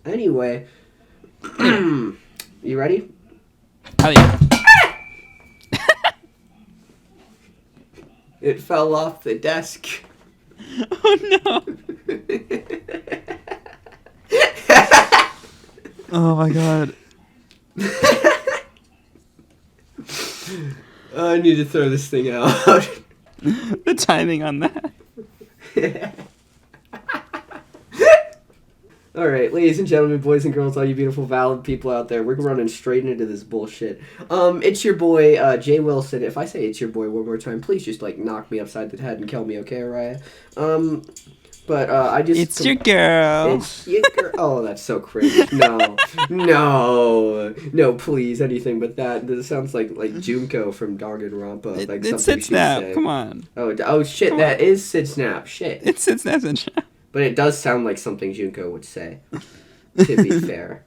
Anyway, you ready? Oh yeah. It fell off the desk. Oh no. Oh my god. I need to throw this thing out. The timing on that. Alright, ladies and gentlemen, boys and girls, all you beautiful, valid people out there, we're running straight into this bullshit. It's your boy, Jay Wilson. If I say it's your boy one more time, please just, knock me upside the head and kill me, okay, Ariah? I just... It's your girl. It's your girl. Oh, that's so cringe. No, please, anything but that. This sounds like Junko from Danganronpa. It's Sid Snap, come on. Oh shit, come that on. Is Sid Snap, shit. It's Sid Snap and Snap. But it does sound like something Junko would say, to be fair.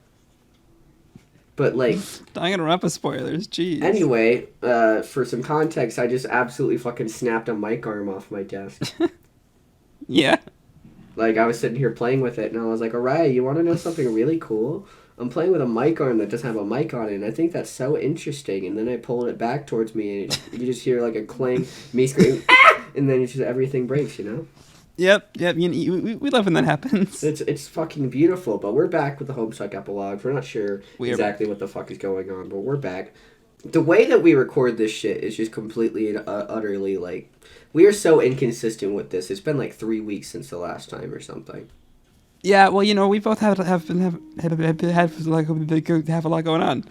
But, Danganronpa spoilers, jeez. Anyway, for some context, I just absolutely fucking snapped a mic arm off my desk. Yeah. I was sitting here playing with it, and I was like, Ariah, you want to know something really cool? I'm playing with a mic arm that doesn't have a mic on it, and I think that's so interesting. And then I pulled it back towards me, and you just hear, a clang, me screaming, ah! And then everything breaks, you know? Yep. We love when that happens. It's fucking beautiful, but we're back with the Homestuck Epilogues. We're not sure exactly what the fuck is going on, but we're back. The way that we record this shit is just completely and utterly, we are so inconsistent with this. It's been 3 weeks since the last time or something. Yeah, well, we both have a lot going on.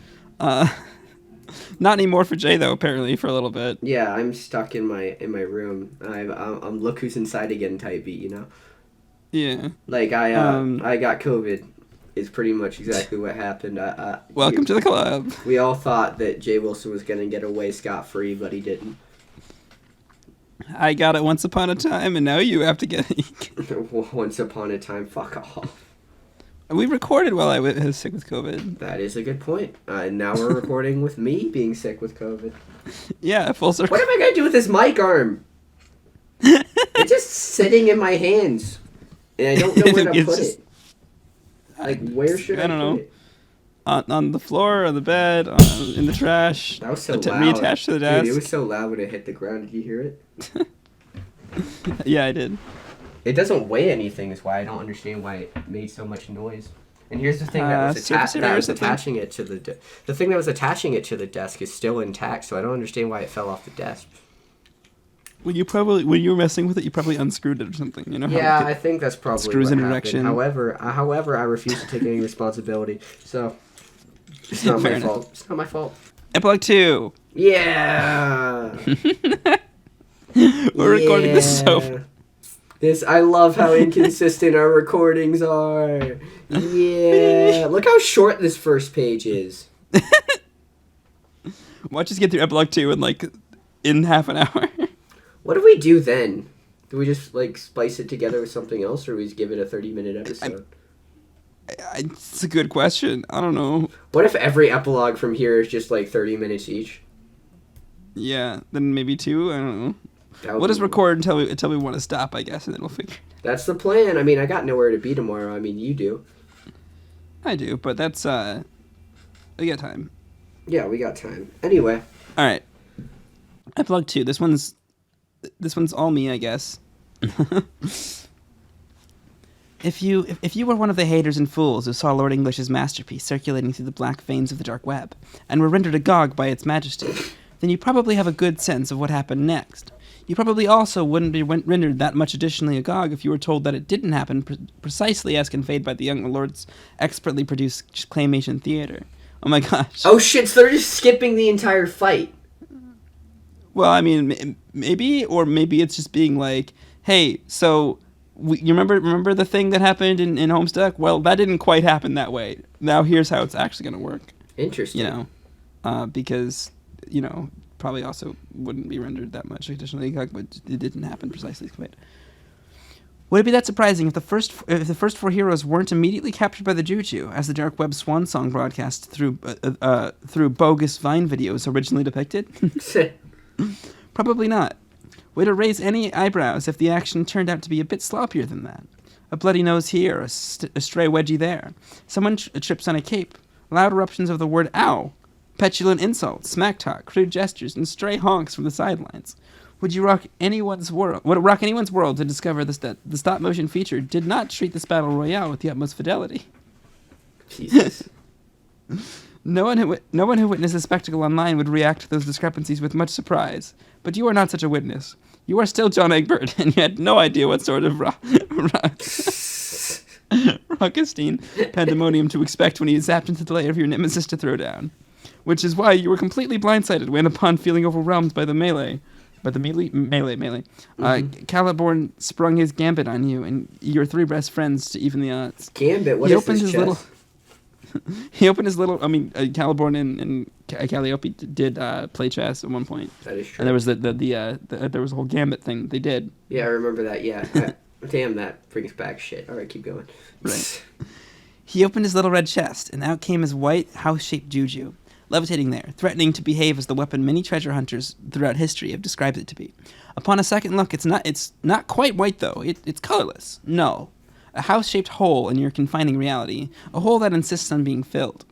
Not anymore for Jay though. Apparently, for a little bit. Yeah, I'm stuck in my room. I'm look who's inside again type beat, you know. Yeah. I got COVID. Is pretty much exactly what happened. Welcome to the club. We all thought that Jay Wilson was gonna get away scot-free, but he didn't. I got it once upon a time, and now you have to get it. Once upon a time, fuck off. We recorded while I was sick with COVID. That is a good point. And now we're recording with me being sick with COVID. Yeah, full circle. What am I going to do with this mic arm? It's just sitting in my hands. And I don't know where to put it. Where should I put it? On the floor, on the bed, in the trash. That was so loud. Reattached to the desk. Dude, it was so loud when it hit the ground. Did you hear it? Yeah, I did. It doesn't weigh anything, is why I don't understand why it made so much noise. And here's the thing that was attaching it to the the thing that was attaching it to the desk is still intact, so I don't understand why it fell off the desk. Well, when you were messing with it, you probably unscrewed it or something, you know? Yeah, I think that's probably screws what in happened. direction. However, I refuse to take any responsibility, so it's not my fault. It's not my fault. Epilogue 2. Yeah. We're recording this so. I love how inconsistent our recordings are. Yeah. Look how short this first page is. Watch us get through Epilogue 2 in half an hour. What do we do then? Do we just splice it together with something else, or we just give it a 30-minute episode? It's a good question. I don't know. What if every epilogue from here is just 30 minutes each? Yeah, then maybe 2. I don't know. We'll just record until we want to stop, I guess, and then we'll figure it out. That's the plan. I mean, I got nowhere to be tomorrow. I mean, you do. I do, but that's, we got time. Yeah, we got time. Anyway. All right. Epilogue 2. This one's all me, I guess. If you were one of the haters and fools who saw Lord English's masterpiece circulating through the black veins of the dark web, and were rendered agog by its majesty, then you probably have a good sense of what happened next. You probably also wouldn't be rendered that much additionally agog if you were told that it didn't happen precisely as conveyed by the young lord's expertly produced claymation theater. Oh my gosh. Oh shit, so they're just skipping the entire fight. Well, I mean, maybe it's just being like, hey, so you remember the thing that happened in Homestuck? Well, that didn't quite happen that way. Now here's how it's actually going to work. Interesting. Because, probably also wouldn't be rendered that much additionally, but it didn't happen precisely as conveyed. Would it be that surprising if the first 4 heroes weren't immediately captured by the Juju, as the dark web swan song broadcast through bogus Vine videos originally depicted? Probably not. Way to raise any eyebrows if the action turned out to be a bit sloppier than that. A bloody nose here, a stray wedgie there. Someone trips on a cape. Loud eruptions of the word ow. Petulant insults, smack talk, crude gestures, and stray honks from the sidelines. Would rock anyone's world to discover that the stop-motion feature did not treat this battle royale with the utmost fidelity? Jesus. No one who witnessed the spectacle online would react to those discrepancies with much surprise. But you are not such a witness. You are still John Egbert, and you had no idea what sort of raucous pandemonium to expect when he zapped into the lair of your nemesis to throw down. Which is why you were completely blindsided when, upon feeling overwhelmed by the melee. Caliborn sprung his gambit on you and your three best friends to even the odds. Gambit? What is this chess? Caliborn and Calliope did play chess at one point. That is true. And there was there was a whole gambit thing they did. Yeah, I remember that. Yeah. Damn, that brings back shit. All right, keep going. Right. He opened his little red chest, and out came his white, house-shaped juju, levitating there, threatening to behave as the weapon many treasure hunters throughout history have described it to be. Upon a second look, it's not quite white, though. It's colorless. No. A house-shaped hole in your confining reality, a hole that insists on being filled.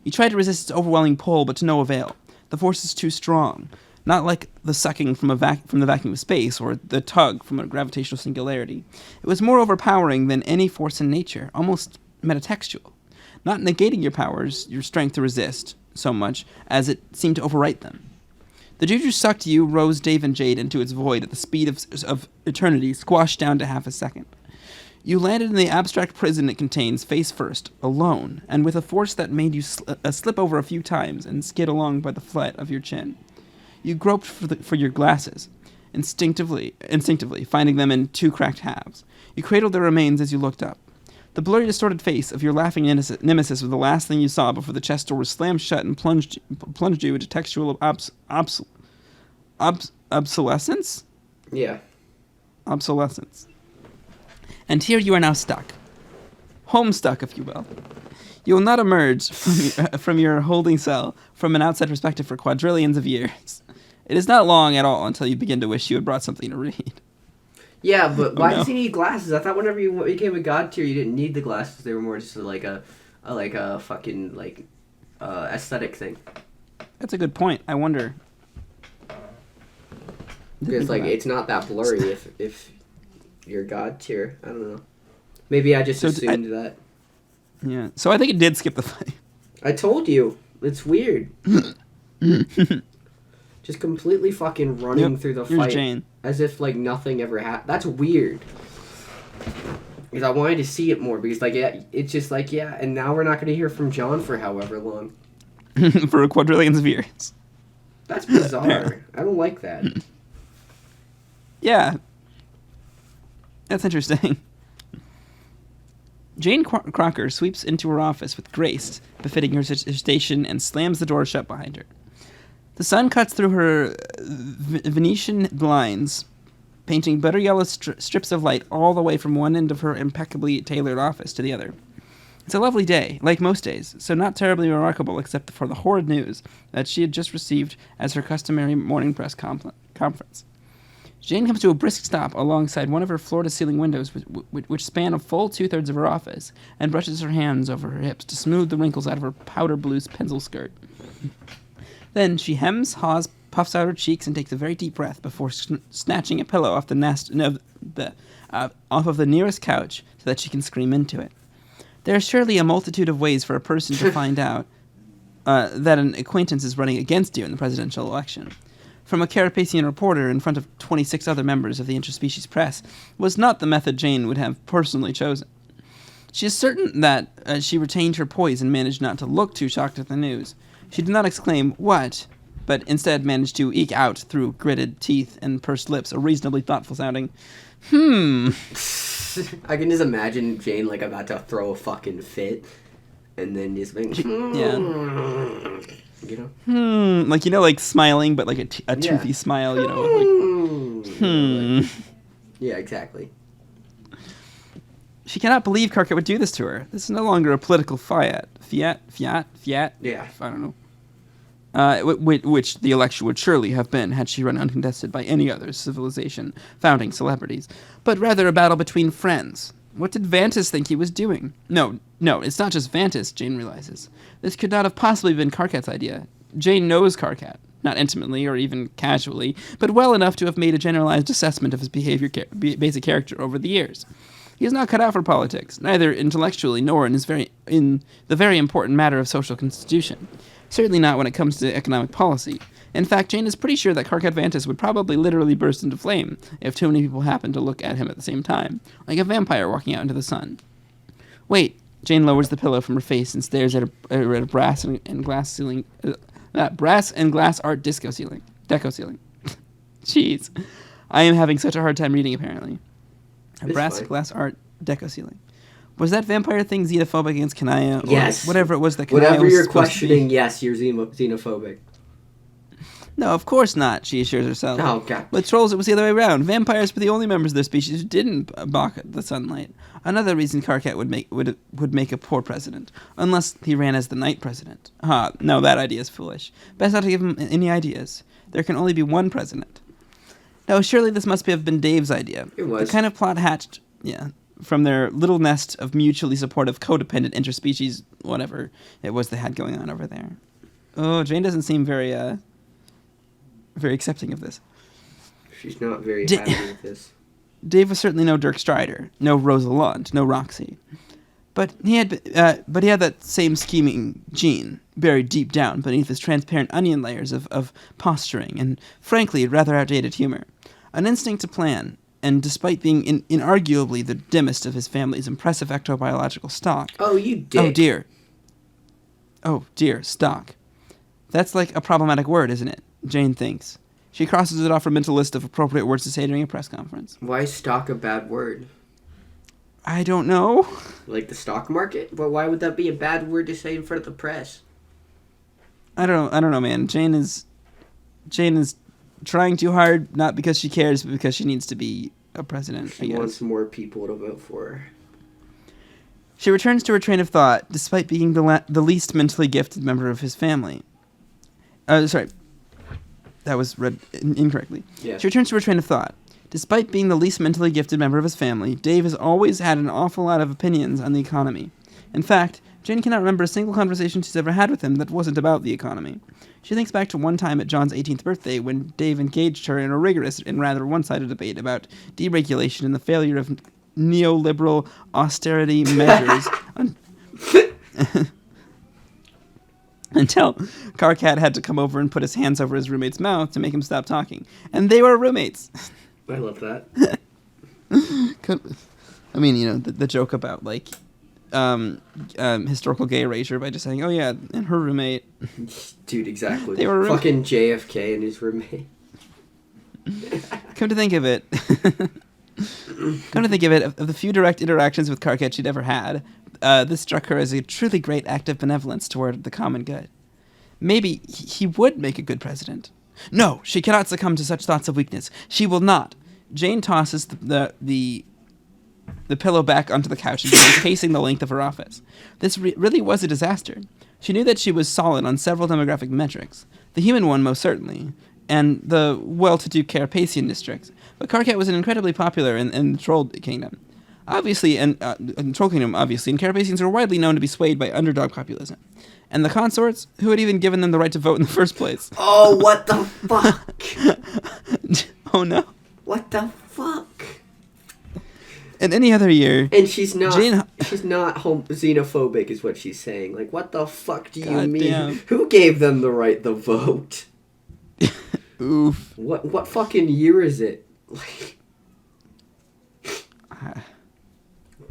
You try to resist its overwhelming pull, but to no avail. The force is too strong. Not like the sucking from the vacuum of space, or the tug from a gravitational singularity. It was more overpowering than any force in nature, almost metatextual. Not negating your powers, your strength to resist, so much, as it seemed to overwrite them. The juju sucked you, Rose, Dave, and Jade into its void at the speed of eternity, squashed down to half a second. You landed in the abstract prison it contains, face first, alone, and with a force that made you slip over a few times and skid along by the flat of your chin. You groped for your glasses, instinctively, finding them in two cracked halves. You cradled their remains as you looked up. The blurry, distorted face of your laughing nemesis was the last thing you saw before the chest door was slammed shut and plunged you into textual obsolescence? Yeah. Obsolescence. And here you are now stuck. Homestuck, if you will. You will not emerge from your holding cell from an outside perspective for quadrillions of years. It is not long at all until you begin to wish you had brought something to read. Yeah, but why does he need glasses? I thought whenever you became a god tier, you didn't need the glasses. They were more just like a fucking aesthetic thing. That's a good point. I wonder. Because it's not that blurry if you're god tier. I don't know. Maybe I just assumed that. Yeah. So I think it did skip the fight. I told you. It's weird. Just completely fucking running through the fight. Jane. As if, nothing ever happened. That's weird. Because I wanted to see it more. Because, it's just and now we're not going to hear from John for however long. For quadrillions of years. That's bizarre. I don't like that. Yeah. That's interesting. Jane Crocker sweeps into her office with grace befitting her station and slams the door shut behind her. The sun cuts through her Venetian blinds, painting butter yellow strips of light all the way from one end of her impeccably tailored office to the other. It's a lovely day, like most days, so not terribly remarkable except for the horrid news that she had just received as her customary morning press conference. Jane comes to a brisk stop alongside one of her floor-to-ceiling windows, which span a full two-thirds of her office, and brushes her hands over her hips to smooth the wrinkles out of her powder blue pencil skirt. Then she hems, haws, puffs out her cheeks, and takes a very deep breath before snatching a pillow off off of the nearest couch so that she can scream into it. There are surely a multitude of ways for a person to find out that an acquaintance is running against you in the presidential election. From a Carapacian reporter in front of 26 other members of the interspecies press was not the method Jane would have personally chosen. She is certain that she retained her poise and managed not to look too shocked at the news. She did not exclaim, "What?" but instead managed to eke out through gritted teeth and pursed lips a reasonably thoughtful-sounding, I can just imagine Jane, about to throw a fucking fit, and then just being, smiling, but a toothy smile, Yeah, exactly. She cannot believe Karkat would do this to her. This is no longer a political fiat. Fiat? Yeah. I don't know. Which the election would surely have been had she run uncontested by any other civilization founding celebrities, but rather a battle between friends, What did Vantis think he was doing? No, it's not just Vantis, Jane realizes. This could not have possibly been Karkat's idea. Jane knows Karkat, not intimately or even casually, but well enough to have made a generalized assessment of his basic character over the years. He is not cut out for politics, neither intellectually nor in the very important matter of social constitution. Certainly not when it comes to economic policy. In fact, Jane is pretty sure that Karkat Vantis would probably literally burst into flame if too many people happened to look at him at the same time, like a vampire walking out into the sun. Wait, Jane lowers the pillow from her face and stares at a brass and glass ceiling, brass and glass art deco ceiling. Jeez, I am having such a hard time reading. Apparently, brass and glass art deco ceiling. Was that vampire thing xenophobic against Kanaya? Yes. Or whatever it was that Whatever Kanaya was you're supposed to be? questioning, yes, you're xenophobic. No, of course not, she assures herself. Oh, God. With trolls, it was the other way around. Vampires were the only members of their species who didn't balk at the sunlight. Another reason Karkat would make a poor president, unless he ran as the night president. No, that idea is foolish. Best not to give him any ideas. There can only be one president. No, surely this must have been Dave's idea. It was. The kind of plot hatched, from their little nest of mutually supportive, codependent interspecies, whatever it was they had going on over there. Oh, Jane doesn't seem very accepting of this. She's not very happy with this. Dave was certainly no Dirk Strider, no Rosa Lund, no Roxy. But he had that same scheming gene buried deep down beneath his transparent onion layers of posturing and, frankly, rather outdated humor. An instinct to plan, and despite being inarguably the dimmest of his family's impressive ectobiological stock... Oh, you dick. Oh, dear, stock. That's like a problematic word, isn't it? Jane thinks. She crosses it off her mental list of appropriate words to say during a press conference. Why is stock a bad word? I don't know. Like the stock market? But why would that be a bad word to say in front of the press? I don't know, man. Jane is trying too hard, not because she cares, but because she needs to be a president. She wants more people to vote for her. She returns to her train of thought, despite being the least mentally gifted member of his family. Sorry. That was read incorrectly. Yeah. She returns to her train of thought. Despite being the least mentally gifted member of his family, Dave has always had an awful lot of opinions on the economy. In fact, Jane cannot remember a single conversation she's ever had with him that wasn't about the economy. She thinks back to one time at John's 18th birthday when Dave engaged her in a rigorous and rather one-sided debate about deregulation and the failure of neoliberal austerity measures until Karkat had to come over and put his hands over his roommate's mouth to make him stop talking. And they were roommates. I love that. I mean, the joke about, like, historical gay erasure by just saying, oh, yeah, and her roommate. Dude, exactly. They were fucking JFK and his roommate. Come to think of it, of the few direct interactions with Karkat she'd ever had, this struck her as a truly great act of benevolence toward the common good. Maybe he would make a good president. No, she cannot succumb to such thoughts of weakness. She will not. Jane tosses the pillow back onto the couch and begins pacing the length of her office. This really was a disaster. She knew that she was solid on several demographic metrics, the human one most certainly, and the well-to-do Carapacian districts. But Karkat was incredibly popular in the Troll Kingdom. Obviously, and Troll Kingdom, obviously, and Carapacians are widely known to be swayed by underdog populism. And the consorts, who had even given them the right to vote in the first place? Oh, what the fuck? Oh, no. What the fuck? In any other year... And she's not xenophobic is what she's saying. Like, what the fuck do you mean? Damn. Who gave them the right to vote? Oof. What fucking year is it? Like...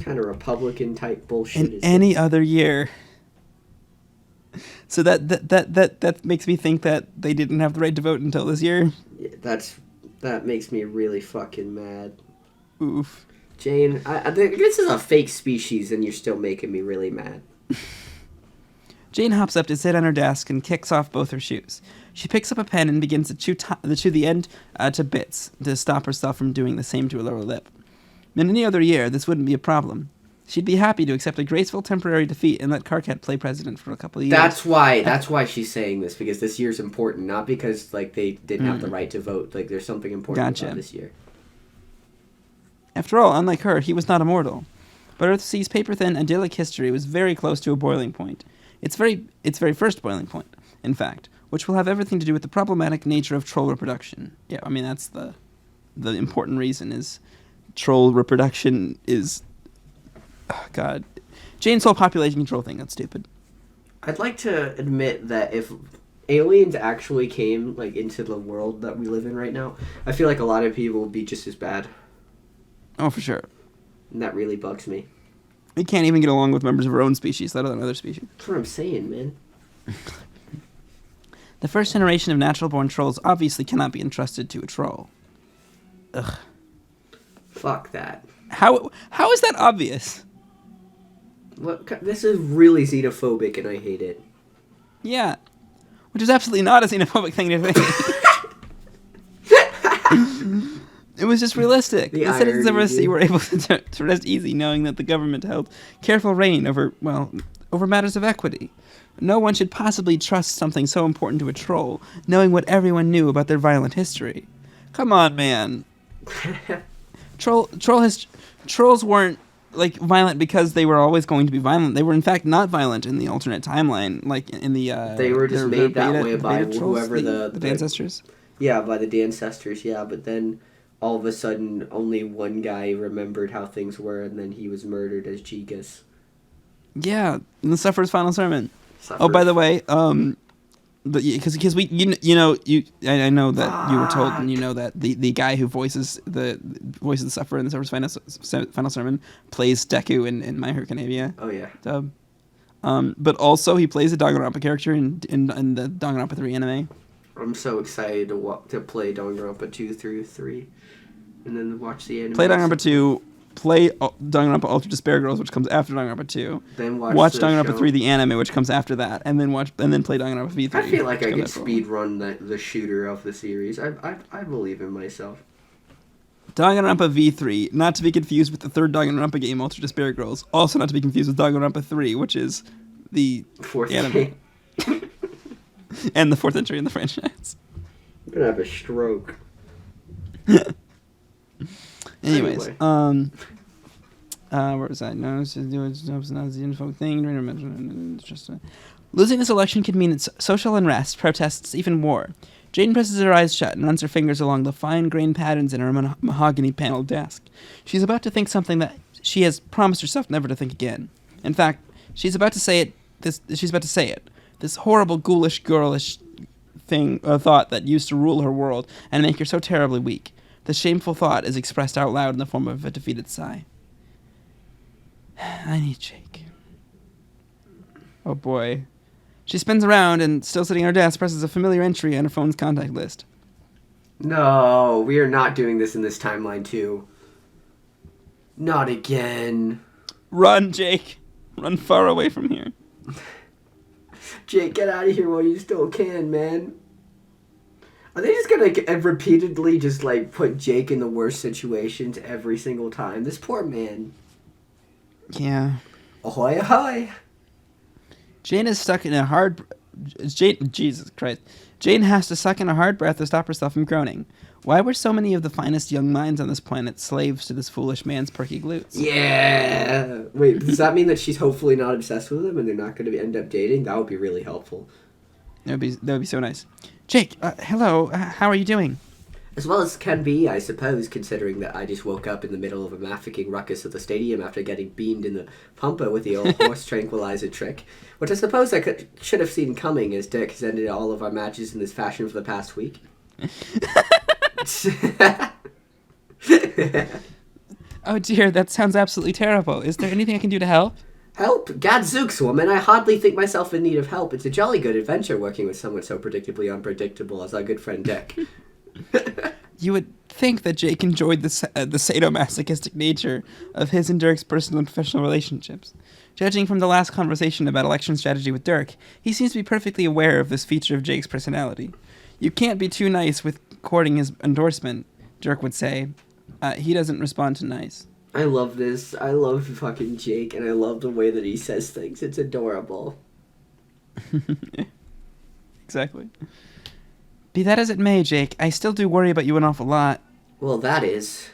kind of Republican type bullshit. In any other year. So that makes me think that they didn't have the right to vote until this year. Yeah, that makes me really fucking mad. Oof. Jane, I think this is a fake species and you're still making me really mad. Jane hops up to sit on her desk and kicks off both her shoes. She picks up a pen and begins to chew the end to bits to stop herself from doing the same to her lower lip. In any other year, this wouldn't be a problem. She'd be happy to accept a graceful temporary defeat and let Karkat play president for a couple of years. That's why she's saying this, because this year's important, not because like they didn't have the right to vote. Like there's something important about this year. After all, unlike her, he was not immortal. but Earthsea's paper-thin, idyllic history was very close to a boiling point. Its very first boiling point, in fact, which will have everything to do with the problematic nature of troll reproduction. Yeah, I mean, that's the important reason is troll reproduction is... Oh, God. Jane's whole population control thing, that's stupid. I'd like to admit that if aliens actually came like into the world that we live in right now, I feel like a lot of people would be just as bad. Oh, for sure. And that really bugs me. We can't even get along with members of our own species, let alone other species. That's what I'm saying, man. The first generation of natural-born trolls obviously cannot be entrusted to a troll. Ugh. Fuck that. How is that obvious? Look, this is really xenophobic, and I hate it. Yeah. Which is absolutely not a xenophobic thing to think. It was just realistic. The citizens of Earthsea were able to rest easy knowing that the government held careful reign over matters of equity. No one should possibly trust something so important to a troll, knowing what everyone knew about their violent history. Come on, man. Trolls weren't like violent because they were always going to be violent. They were in fact not violent in the alternate timeline, like in the. They were just made that way by whoever the ancestors. Yeah, by the ancestors. Yeah, but then all of a sudden, only one guy remembered how things were, and then he was murdered as Gigas. Yeah, in the Sufferer's final sermon. Oh, by the way, because we I know that you were told, and you know that the guy who voices the Sufferer in the Sufferer's final sermon plays Deku in My Hero Academia. Oh yeah. Dub. But also he plays a Danganronpa character in the Danganronpa 3 anime. I'm so excited to play Danganronpa 2 through 3, and then watch the anime. Play Danganronpa 2. Play Danganronpa Ultra Despair Girls, which comes after Danganronpa 2. Then watch Danganronpa 3, the anime, which comes after that, and then play Danganronpa V3. I feel like I could speed run the shooter of the series. I believe in myself. Danganronpa V3, not to be confused with the third Danganronpa game, Ultra Despair Girls. Also not to be confused with Danganronpa 3, which is the fourth anime. And the fourth entry in the franchise. I'm gonna have a stroke. Anyways, where was I? No, it's not the info thing. Losing this election could mean social unrest, protests, even war. Jane presses her eyes shut and runs her fingers along the fine-grained patterns in her mahogany-paneled desk. She's about to think something that she has promised herself never to think again. In fact, she's about to say it. This horrible, ghoulish, girlish thought that used to rule her world and make her so terribly weak. The shameful thought is expressed out loud in the form of a defeated sigh. I need Jake. Oh boy. She spins around and, still sitting at her desk, presses a familiar entry on her phone's contact list. No, we are not doing this in this timeline too. Not again. Run, Jake. Run far away from here. Jake, get out of here while you still can, man. Are they just gonna repeatedly just like put Jake in the worst situations every single time? This poor man. Yeah. Ahoy, ahoy. Jane is stuck in a hard... Jesus Christ. Jane has to suck in a hard breath to stop herself from groaning. Why were so many of the finest young minds on this planet slaves to this foolish man's perky glutes? Yeah. Wait, does that mean that she's hopefully not obsessed with him and they're not going to end up dating? That would be really helpful. That would be so nice. Jake, hello. How are you doing? As well as can be, I suppose, considering that I just woke up in the middle of a mafficking ruckus at the stadium after getting beamed in the pumper with the old horse tranquilizer trick, which I suppose I should have seen coming, as Dirk has ended all of our matches in this fashion for the past week. Oh dear, that sounds absolutely terrible. Is there anything I can do to help? Help? Gadzooks, woman, I hardly think myself in need of help. It's a jolly good adventure working with someone so predictably unpredictable as our good friend Dick. You would think that Jake enjoyed the sadomasochistic nature of his and Dirk's personal and professional relationships. Judging from the last conversation about election strategy with Dirk, he seems to be perfectly aware of this feature of Jake's personality. You can't be too nice with courting his endorsement, Dirk would say. He doesn't respond to nice. I love this. I love fucking Jake, and I love the way that he says things. It's adorable. Exactly. Be that as it may, Jake, I still do worry about you an awful lot. Well, that is...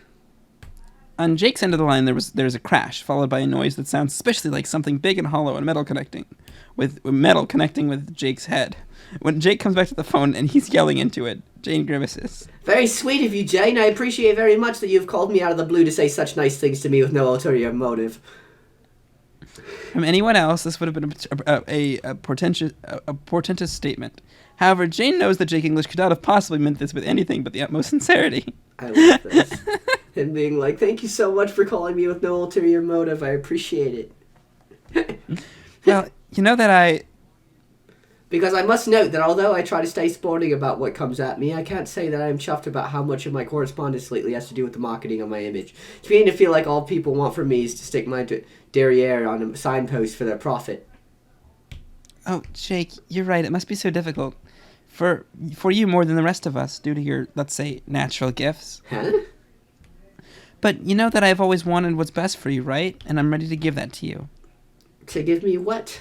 On Jake's end of the line, there's a crash, followed by a noise that sounds suspiciously like something big and hollow and metal connecting with Jake's head. When Jake comes back to the phone and he's yelling into it, Jane grimaces. Very sweet of you, Jane. I appreciate very much that you've called me out of the blue to say such nice things to me with no ulterior motive. From anyone else, this would have been a portentous statement. However, Jane knows that Jake English could not have possibly meant this with anything but the utmost sincerity. I love this. Him being like, thank you so much for calling me with no ulterior motive. I appreciate it. Well, you know that Because I must note that although I try to stay sporting about what comes at me, I can't say that I am chuffed about how much of my correspondence lately has to do with the marketing of my image. It's beginning to feel like all people want from me is to stick my derriere on a signpost for their profit. Oh, Jake, you're right. It must be so difficult. For you more than the rest of us, due to your, let's say, natural gifts. Huh? But you know that I've always wanted what's best for you, right? And I'm ready to give that to you. To give me what?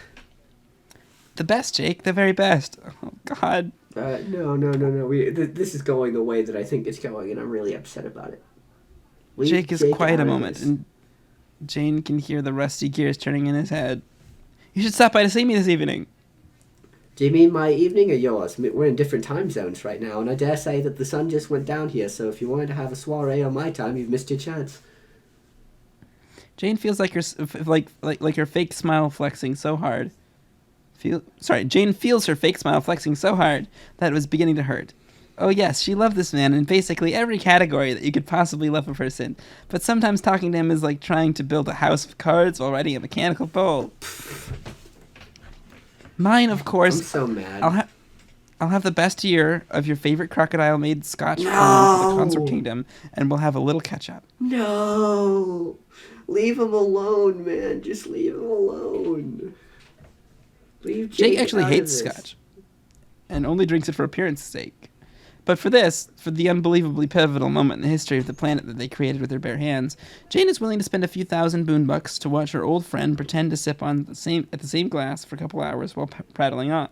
The best, Jake. The very best. Oh, God. No. This is going the way that I think it's going, and I'm really upset about it. Jake is quiet a moment, and Jane can hear the rusty gears turning in his head. You should stop by to see me this evening. Do you mean my evening or yours? We're in different time zones right now, and I dare say that the sun just went down here, so if you wanted to have a soiree on my time, you've missed your chance. Jane feels like her fake smile flexing so hard. Jane feels her fake smile flexing so hard that it was beginning to hurt. Oh yes, she loved this man in basically every category that you could possibly love a person, but sometimes talking to him is like trying to build a house of cards while riding a mechanical bull. Mine, of course. I'm so mad. I'll have the best year of your favorite crocodile-made Scotch from the Concert Kingdom, and we'll have a little catch-up. No! Leave him alone, man. Just leave him alone. Leave Jake actually hates Scotch, and only drinks it for appearance's sake. But for the unbelievably pivotal moment in the history of the planet that they created with their bare hands, Jane is willing to spend a few thousand boonbucks to watch her old friend pretend to sip at the same glass for a couple hours while prattling on.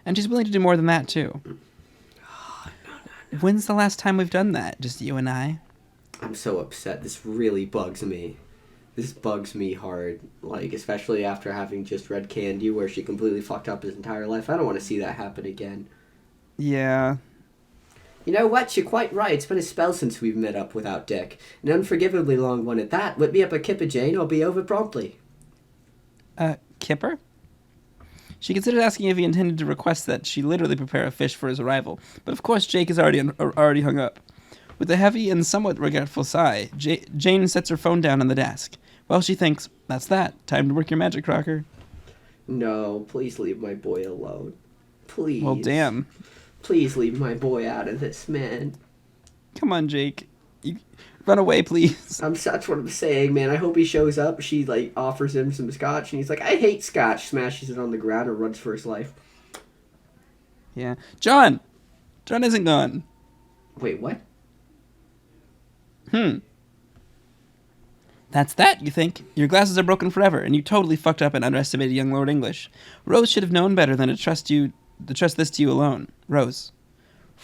And she's willing to do more than that, too. Oh, no. When's the last time we've done that, just you and I? I'm so upset. This really bugs me. This bugs me hard. Like, especially after having just read Candy, where she completely fucked up his entire life. I don't want to see that happen again. Yeah. You know what? You're quite right. It's been a spell since we've met up without Dick. An unforgivably long one at that. Whip me up a kipper, Jane. I'll be over promptly. Kipper? She considered asking if he intended to request that she literally prepare a fish for his arrival, but of course Jake is already hung up. With a heavy and somewhat regretful sigh, Jane sets her phone down on the desk. Well, she thinks, that's that. Time to work your magic, Crocker. No, please leave my boy alone. Please. Well, damn. Please leave my boy out of this, man. Come on, Jake. Run away, please. That's what I'm saying, man. I hope he shows up. She, offers him some scotch, and he's like, I hate scotch. Smashes it on the ground and runs for his life. Yeah. John! John isn't gone. Wait, what? That's that, you think. Your glasses are broken forever, and you totally fucked up and underestimated young Lord English. Rose should have known better than to trust this to you alone. Rose,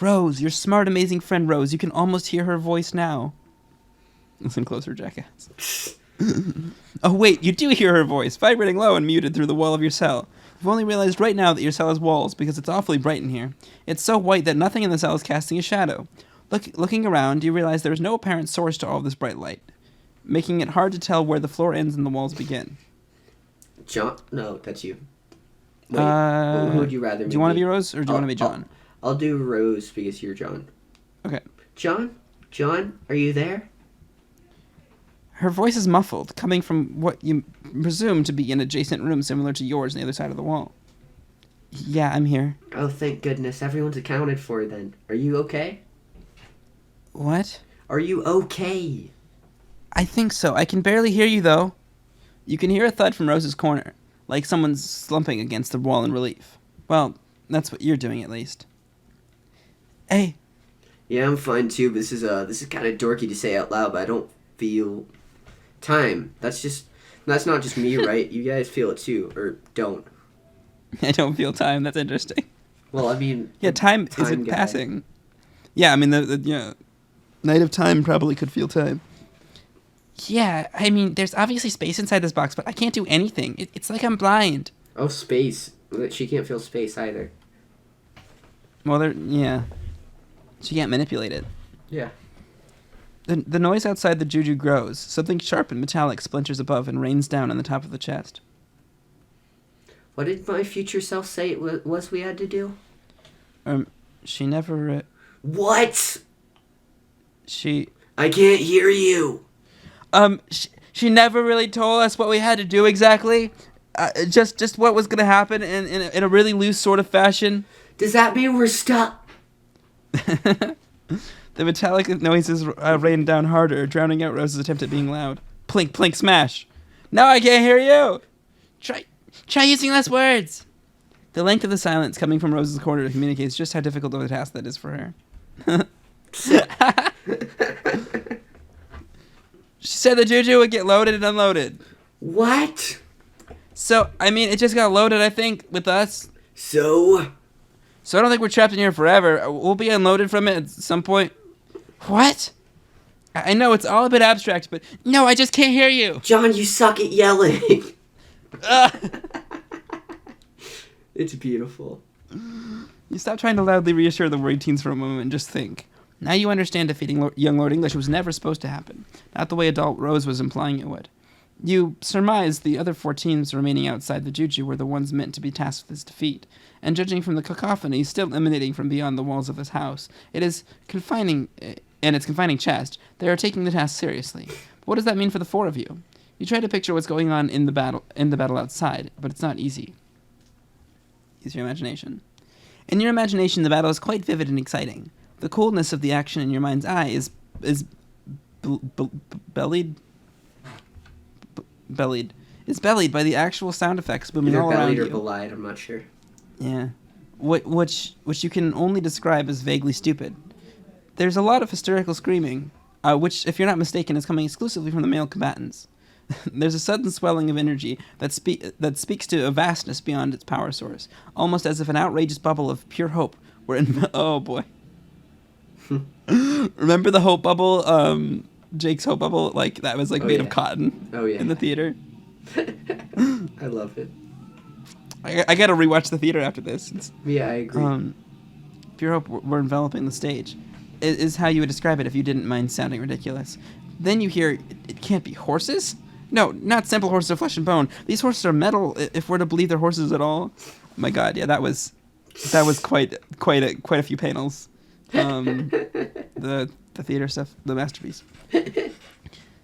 your smart, amazing friend Rose. You can almost hear her voice now. Listen closer, jackass. Oh, wait, you do hear her voice, vibrating low and muted through the wall of your cell. You've only realized right now that your cell has walls, because it's awfully bright in here. It's so white that nothing in the cell is casting a shadow. Looking around, you realize there is no apparent source to all this bright light, making it hard to tell where the floor ends and the walls begin. John? No, that's you. Wait, who would you rather be? Do you want to be Rose, or do you want to be John? I'll do Rose, because you're John. Okay. John, are you there? Her voice is muffled, coming from what you presume to be an adjacent room similar to yours on the other side of the wall. Yeah, I'm here. Oh, thank goodness. Everyone's accounted for, then. Are you okay? What? Are you okay? I think so. I can barely hear you, though. You can hear a thud from Rose's corner, like someone's slumping against the wall in relief. Well, that's what you're doing, at least. Hey. Yeah, I'm fine, too, but this is kind of dorky to say out loud, but I don't feel time. That's not just me, right? You guys feel it, too, or don't. I don't feel time. That's interesting. Well, I mean... Yeah, time isn't passing. Yeah, I mean, the Night of Time probably could feel time. Yeah, I mean, there's obviously space inside this box, but I can't do anything. It's like I'm blind. Oh, space. She can't feel space either. Well, yeah. She can't manipulate it. Yeah. The noise outside the juju grows. Something sharp and metallic splinters above and rains down on the top of the chest. What did my future self say it was we had to do? She never... What? I can't hear you. She never really told us what we had to do exactly. Just what was going to happen in a really loose sort of fashion. Does that mean we're stuck? The metallic noises rained down harder, drowning out Rose's attempt at being loud. Plink, plink, smash. Now I can't hear you. Try using less words. The length of the silence coming from Rose's corner communicates just how difficult of a task that is for her. She said the juju would get loaded and unloaded. What? So, I mean, it just got loaded, I think, with us. So I don't think we're trapped in here forever. We'll be unloaded from it at some point. What? I know it's all a bit abstract, but no, I just can't hear you. John, you suck at yelling. It's beautiful. You stop trying to loudly reassure the worried teens for a moment and just think. Now you understand defeating young Lord English was never supposed to happen. Not the way adult Rose was implying it would. You surmise the other 4 teams remaining outside the juju were the ones meant to be tasked with his defeat. And judging from the cacophony still emanating from beyond the walls of this house, its confining chest, they are taking the task seriously. But what does that mean for the 4 of you? You try to picture what's going on in the battle outside, but it's not easy. Use your imagination. In your imagination, the battle is quite vivid and exciting. The coolness of the action in your mind's eye is bellied by the actual sound effects booming all around you. Either bellied or belied, I'm not sure. Yeah. Which you can only describe as vaguely stupid. There's a lot of hysterical screaming, which, if you're not mistaken, is coming exclusively from the male combatants. There's a sudden swelling of energy that speaks to a vastness beyond its power source, almost as if an outrageous bubble of pure hope were in... Oh, boy. Remember the hope bubble? Jake's hope bubble? Like, that was, made of cotton in the theater. I love it. I gotta rewatch the theater after this. Yeah, I agree. Pure hope were enveloping the stage. Is how you would describe it if you didn't mind sounding ridiculous. Then you hear, it can't be horses? No, not simple horses of flesh and bone. These horses are metal, if we're to believe they're horses at all. Oh my god, yeah, that was quite a few panels. The theater stuff, the masterpiece.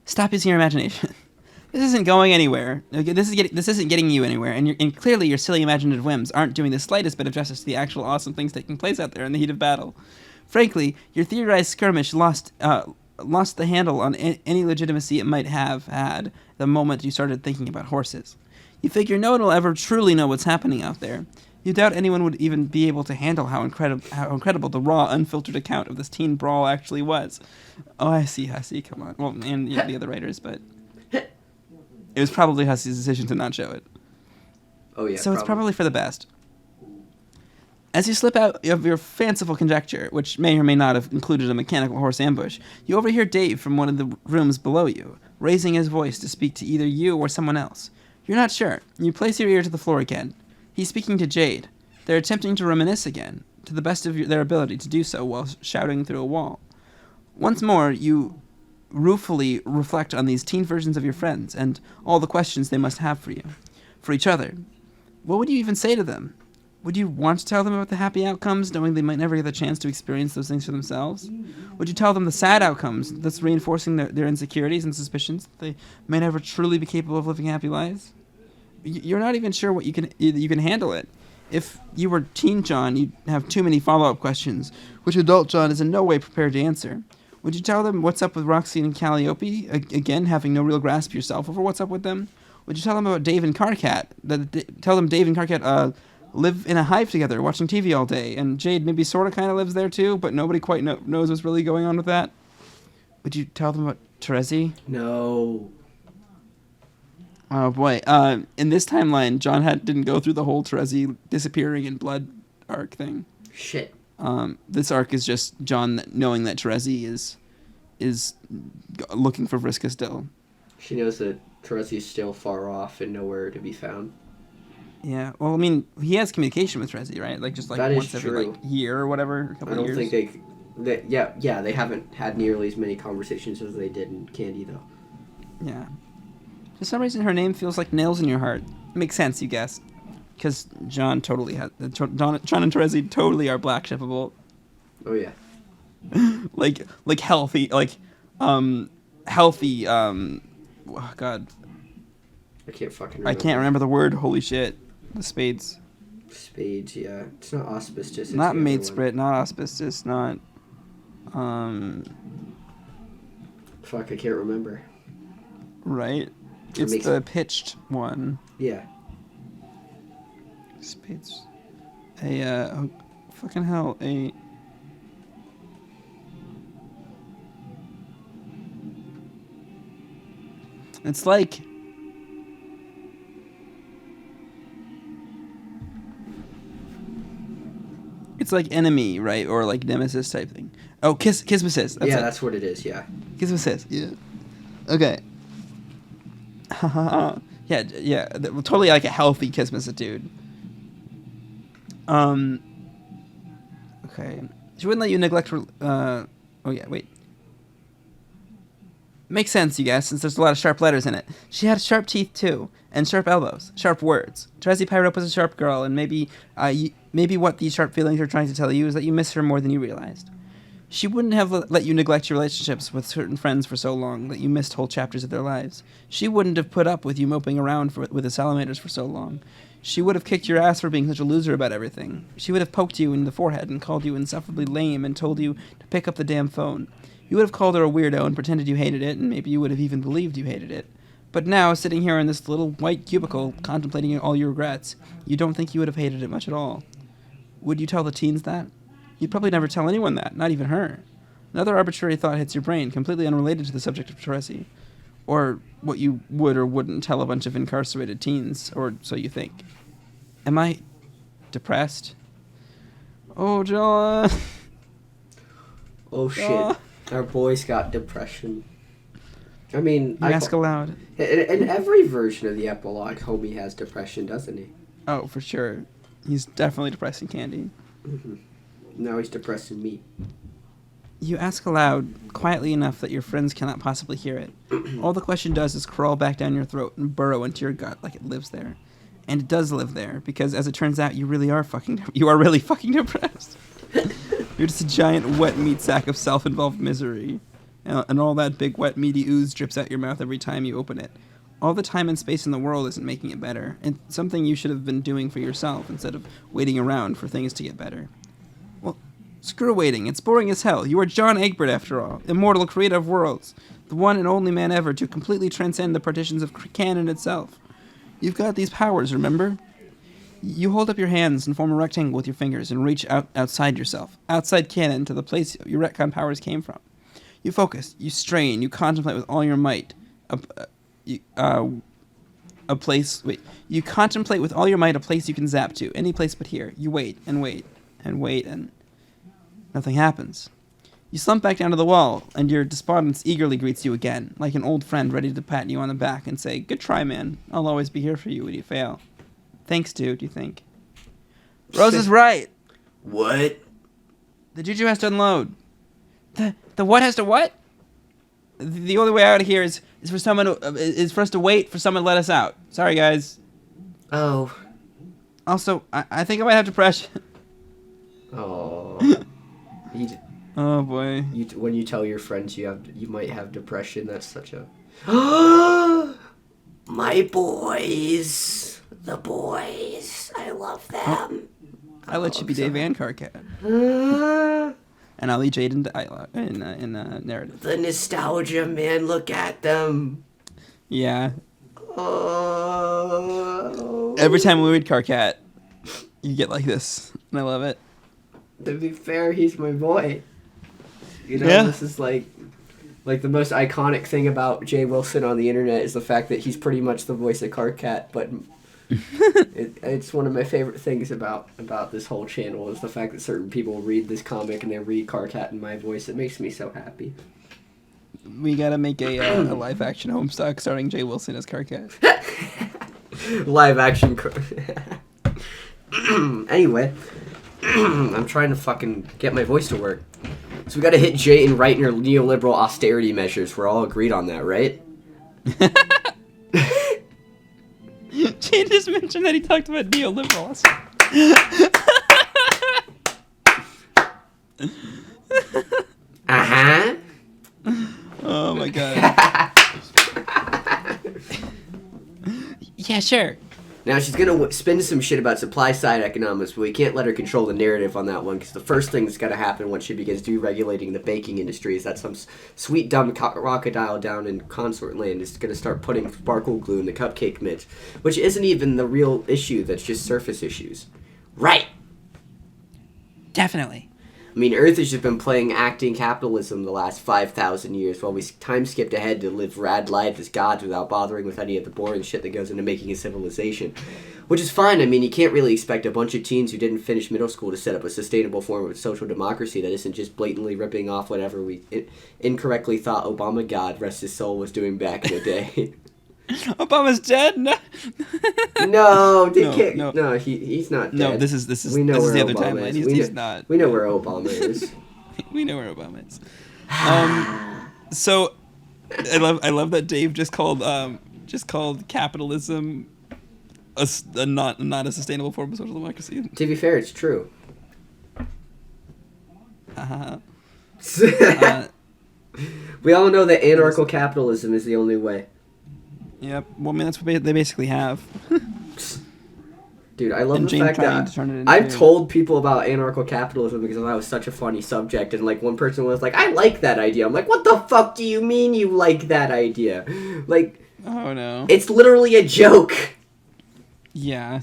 Stop using your imagination. This isn't going anywhere. Okay, this isn't getting you anywhere, and clearly your silly imaginative whims aren't doing the slightest bit of justice to the actual awesome things taking place out there in the heat of battle. Frankly, your theorized skirmish lost the handle on any legitimacy it might have had the moment you started thinking about horses. You figure no one will ever truly know what's happening out there. You doubt anyone would even be able to handle how incredible the raw, unfiltered account of this teen brawl actually was. Oh, I see, come on. Well, and the other writers, but it was probably Hussie's decision to not show it. Oh, yeah, so it's probably for the best. As you slip out of your fanciful conjecture, which may or may not have included a mechanical horse ambush, you overhear Dave from one of the rooms below you, raising his voice to speak to either you or someone else. You're not sure. You place your ear to the floor again. He's speaking to Jade. They're attempting to reminisce again, to the best of their ability to do so while shouting through a wall. Once more, you ruefully reflect on these teen versions of your friends and all the questions they must have for you, for each other. What would you even say to them? Would you want to tell them about the happy outcomes, knowing they might never get the chance to experience those things for themselves? Would you tell them the sad outcomes, thus reinforcing their insecurities and suspicions that they may never truly be capable of living happy lives? You're not even sure what you can handle it. If you were teen John, you'd have too many follow-up questions, which adult John is in no way prepared to answer. Would you tell them what's up with Roxy and Calliope, again having no real grasp yourself over what's up with them? Would you tell them about Dave and Karkat? Tell them Dave and Karkat live in a hive together, watching TV all day, and Jade maybe sort of kind of lives there too, but nobody quite knows what's really going on with that? Would you tell them about Terezi? No. Oh boy. In this timeline, John didn't go through the whole Terezi disappearing in blood arc thing. Shit. This arc is just John knowing that Terezi is looking for Vriska still. She knows that Terezi's still far off and nowhere to be found. Yeah. Well, I mean, he has communication with Trezzy, right? Like just like that once every like year or whatever. A couple I don't years. think they haven't had nearly as many conversations as they did in Candy though. Yeah. For some reason, her name feels like nails in your heart. Makes sense, you guess. Because John totally has... John and Terezi totally are black shippable. Oh, yeah. like healthy... healthy... oh, God. I can't fucking remember. I can't remember the word. Holy shit. The spades. Spades, yeah. It's not auspicious. Not matesprit, not auspicious, not... Fuck, I can't remember. Right? It's the pitched one. Yeah. Spades. Oh, fucking hell. It's like... It's like enemy, right? Or like nemesis type thing. Oh, kismesis. That's what it is, yeah. Kismesis, yeah. Okay. yeah, totally like a healthy kismesis dude. Okay. She wouldn't let you neglect her, oh yeah, wait. Makes sense, you guys, since there's a lot of sharp letters in it. She had sharp teeth, too, and sharp elbows, sharp words. Terezi Pyrope was a sharp girl, and maybe what these sharp feelings are trying to tell you is that you miss her more than you realized. She wouldn't have let you neglect your relationships with certain friends for so long that you missed whole chapters of their lives. She wouldn't have put up with you moping around with the salamanders for so long. She would have kicked your ass for being such a loser about everything. She would have poked you in the forehead and called you insufferably lame and told you to pick up the damn phone. You would have called her a weirdo and pretended you hated it, and maybe you would have even believed you hated it. But now, sitting here in this little white cubicle, contemplating all your regrets, you don't think you would have hated it much at all. Would you tell the teens that? You'd probably never tell anyone that, not even her. Another arbitrary thought hits your brain, completely unrelated to the subject of Terezi. Or what you would or wouldn't tell a bunch of incarcerated teens, or so you think. Am I depressed? Oh, John. Oh, shit. Our boy's got depression. I mean... Ask aloud. In every version of the epilogue, Homie has depression, doesn't he? Oh, for sure. He's definitely depressing Candy. Mm-hmm. Now he's depressing me. You ask aloud, quietly enough that your friends cannot possibly hear it. All the question does is crawl back down your throat and burrow into your gut like it lives there. And it does live there, because as it turns out, you are really fucking depressed. You're just a giant wet meat sack of self-involved misery. And all that big wet meaty ooze drips out your mouth every time you open it. All the time and space in the world isn't making it better. It's something you should have been doing for yourself instead of waiting around for things to get better. Well, screw waiting. It's boring as hell. You are John Egbert, after all. Immortal creator of worlds. The one and only man ever to completely transcend the partitions of canon itself. You've got these powers, remember? You hold up your hands and form a rectangle with your fingers and reach outside yourself, outside canon, to the place your retcon powers came from. You focus, you strain, you contemplate with all your might you contemplate with all your might a place you can zap to, any place but here. You wait and wait and wait and nothing happens. You slump back down to the wall, and your despondence eagerly greets you again, like an old friend ready to pat you on the back and say, "Good try, man. I'll always be here for you when you fail." Thanks, dude, you think. Rose is right. What? The juju has to unload. The what has to what? The only way out of here is for us to wait for someone to let us out. Sorry, guys. Oh. Also, I think I might have depression. Oh. Oh boy. When you tell your friends you might have depression, that's such a... My boys. The boys. I love them. I'll let you be Dave and Karkat. And I'll be Jade in narrative. The nostalgia, man. Look at them. Yeah. Oh. Every time we read Karkat, you get like this. And I love it. To be fair, he's my boy. You know, yeah. This is like the most iconic thing about Jay Wilson on the internet is the fact that he's pretty much the voice of Karkat, but it's one of my favorite things about this whole channel is the fact that certain people read this comic and they read Karkat in my voice. It makes me so happy. We gotta make a live action Homestuck starring Jay Wilson as Karkat. Live action. Anyway, I'm trying to fucking get my voice to work. So we gotta hit Jade and right in her neoliberal austerity measures. We're all agreed on that, right? Jade just mentioned that he talked about neoliberals. Uh-huh. Oh my god. Yeah, sure. Now she's gonna spin some shit about supply side economics, but we can't let her control the narrative on that one, because the first thing that's gonna happen once she begins deregulating the baking industry is that some sweet dumb crocodile down in Consort Land is gonna start putting sparkle glue in the cupcake mix, which isn't even the real issue. That's just surface issues. Right. Definitely. I mean, Earth has just been playing acting capitalism the last 5,000 years while we time skipped ahead to live rad lives as gods without bothering with any of the boring shit that goes into making a civilization. Which is fine. I mean, you can't really expect a bunch of teens who didn't finish middle school to set up a sustainable form of social democracy that isn't just blatantly ripping off whatever we incorrectly thought Obama God, rest his soul, was doing back in the day. Obama's dead? No. No, he's not dead. No, this is we know this where is the other Obama timeline. is. He's not. We know where Obama is. We know where Obama is. So I love that Dave just called capitalism a not a sustainable form of social democracy. To be fair, it's true. We all know that anarcho-capitalism is the only way. Yep. Well, I mean, that's what they basically have. Dude, I love the fact that I've told people about anarcho-capitalism because that was such a funny subject, and like one person was like, "I like that idea." I'm like, "What the fuck do you mean you like that idea?" Like, oh no, it's literally a joke. Yeah.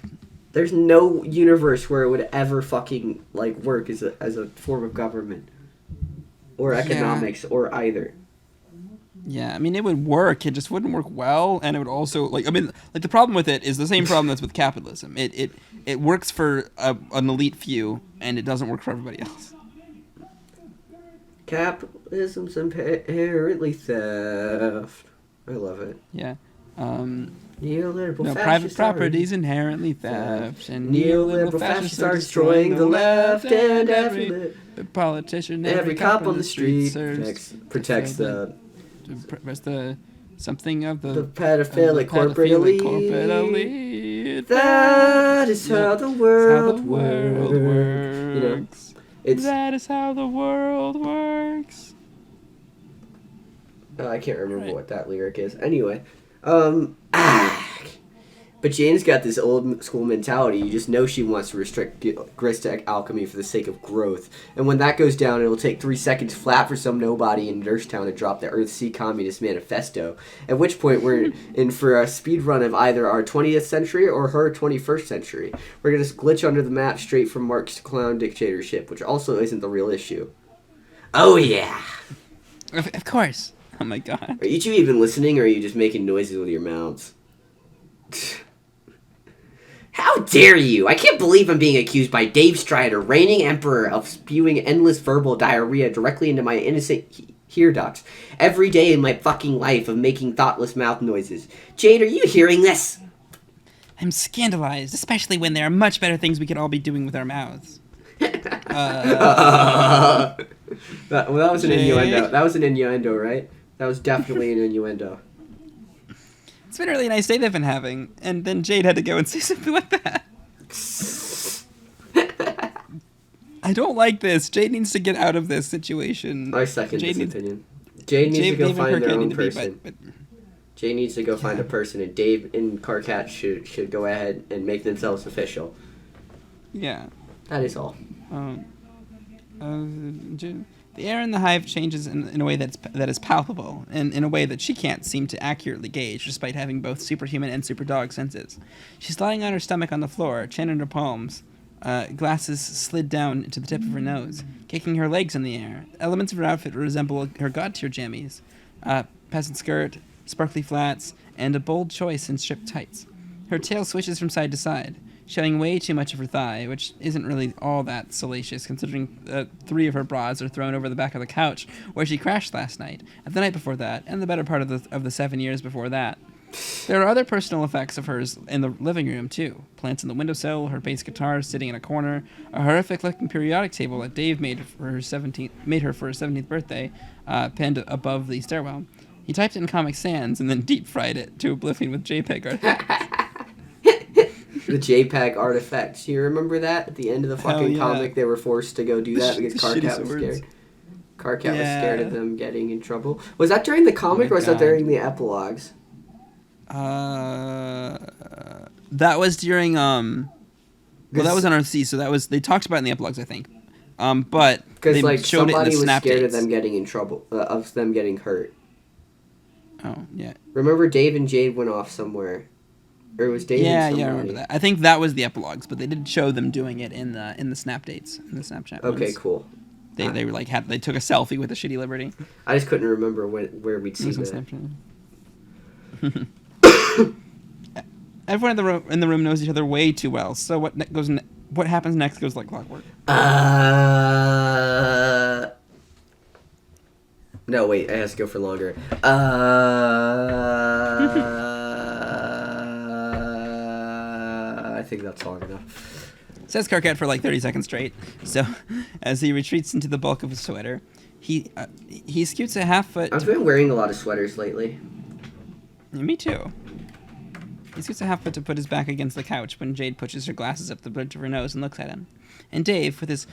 There's no universe where it would ever fucking like work as a form of government or economics or either. Yeah, I mean, it would work. It just wouldn't work well, and it would also the problem with it is the same problem that's with capitalism. It works for an elite few, and it doesn't work for everybody else. Capitalism's inherently theft. I love it. Yeah. Neoliberal private property is inherently theft, and neoliberal fascists are destroying the left, and every politician, every cop on the street protects the something of the pedophilic corporate elite. That is how the world works. You know, that is how the world works. I can't remember what that lyric is. Anyway, but Jane's got this old school mentality. You just know she wants to restrict grist to alchemy for the sake of growth. And when that goes down, it'll take 3 seconds flat for some nobody in Nurse-Town to drop the Earthsea Communist Manifesto. At which point we're in for a speed run of either our 20th century or her 21st century. We're going to glitch under the map straight from Marx's clown dictatorship, which also isn't the real issue. Oh yeah! Of course. Oh my god. Are you two even listening, or are you just making noises with your mouths? How dare you! I can't believe I'm being accused by Dave Strider, reigning emperor, of spewing endless verbal diarrhea directly into my innocent ear ducts every day in my fucking life, of making thoughtless mouth noises. Jade, are you hearing this? I'm scandalized, especially when there are much better things we could all be doing with our mouths. That was an innuendo. That was an innuendo, right? That was definitely an innuendo. It's been a really nice day they've been having, and then Jade had to go and say something like that. I don't like this. Jade needs to get out of this situation. I second this opinion. Jade needs to go find their own person. Jade needs to go find a person, and Dave and Karkat should go ahead and make themselves official. Yeah. That is all. The air in the hive changes in a way that is palpable, and in a way that she can't seem to accurately gauge, despite having both superhuman and superdog senses. She's lying on her stomach on the floor, chin in her palms, glasses slid down to the tip of her nose, kicking her legs in the air. Elements of her outfit resemble her god-tier jammies. Peasant skirt, sparkly flats, and a bold choice in stripped tights. Her tail swishes from side to side. showing way too much of her thigh, which isn't really all that salacious considering 3 of her bras are thrown over the back of the couch where she crashed last night, and the night before that, and the better part of the 7 years before that. There are other personal effects of hers in the living room, too. Plants in the windowsill, her bass guitar sitting in a corner, a horrific-looking periodic table that Dave made her for her 17th birthday, pinned above the stairwell. He typed it in Comic Sans and then deep-fried it to oblivion with JPEG artifacts. The JPEG artifacts. You remember that? At the end of the fucking comic, they were forced to go do that because Karkat was scared. Karkat was scared of them getting in trouble. Was that during the comic or was that during the epilogues? That was during well, that was on RC, so they talked about it in the epilogues, I think. But they like showed it in the somebody was snap scared dates. of them getting in trouble, of them getting hurt. Oh yeah. Remember, Dave and Jade went off somewhere, or it was Dave? Yeah, and I remember that. I think that was the epilogues, but they did show them doing it in the snap dates, in the Snapchat. Okay, ones. cool. They were like they took a selfie with a shitty Liberty. I just couldn't remember where we'd seen that. Everyone in the room knows each other way too well. So what happens next goes like clockwork. No, wait, it has to go for longer. I think that's long enough. Says Karkat for like 30 seconds straight. So, as he retreats into the bulk of his sweater, he scoots a half-foot... I've been wearing a lot of sweaters lately. Yeah, me too. He scoots a half-foot to put his back against the couch when Jade pushes her glasses up the bridge of her nose and looks at him. And Dave, with his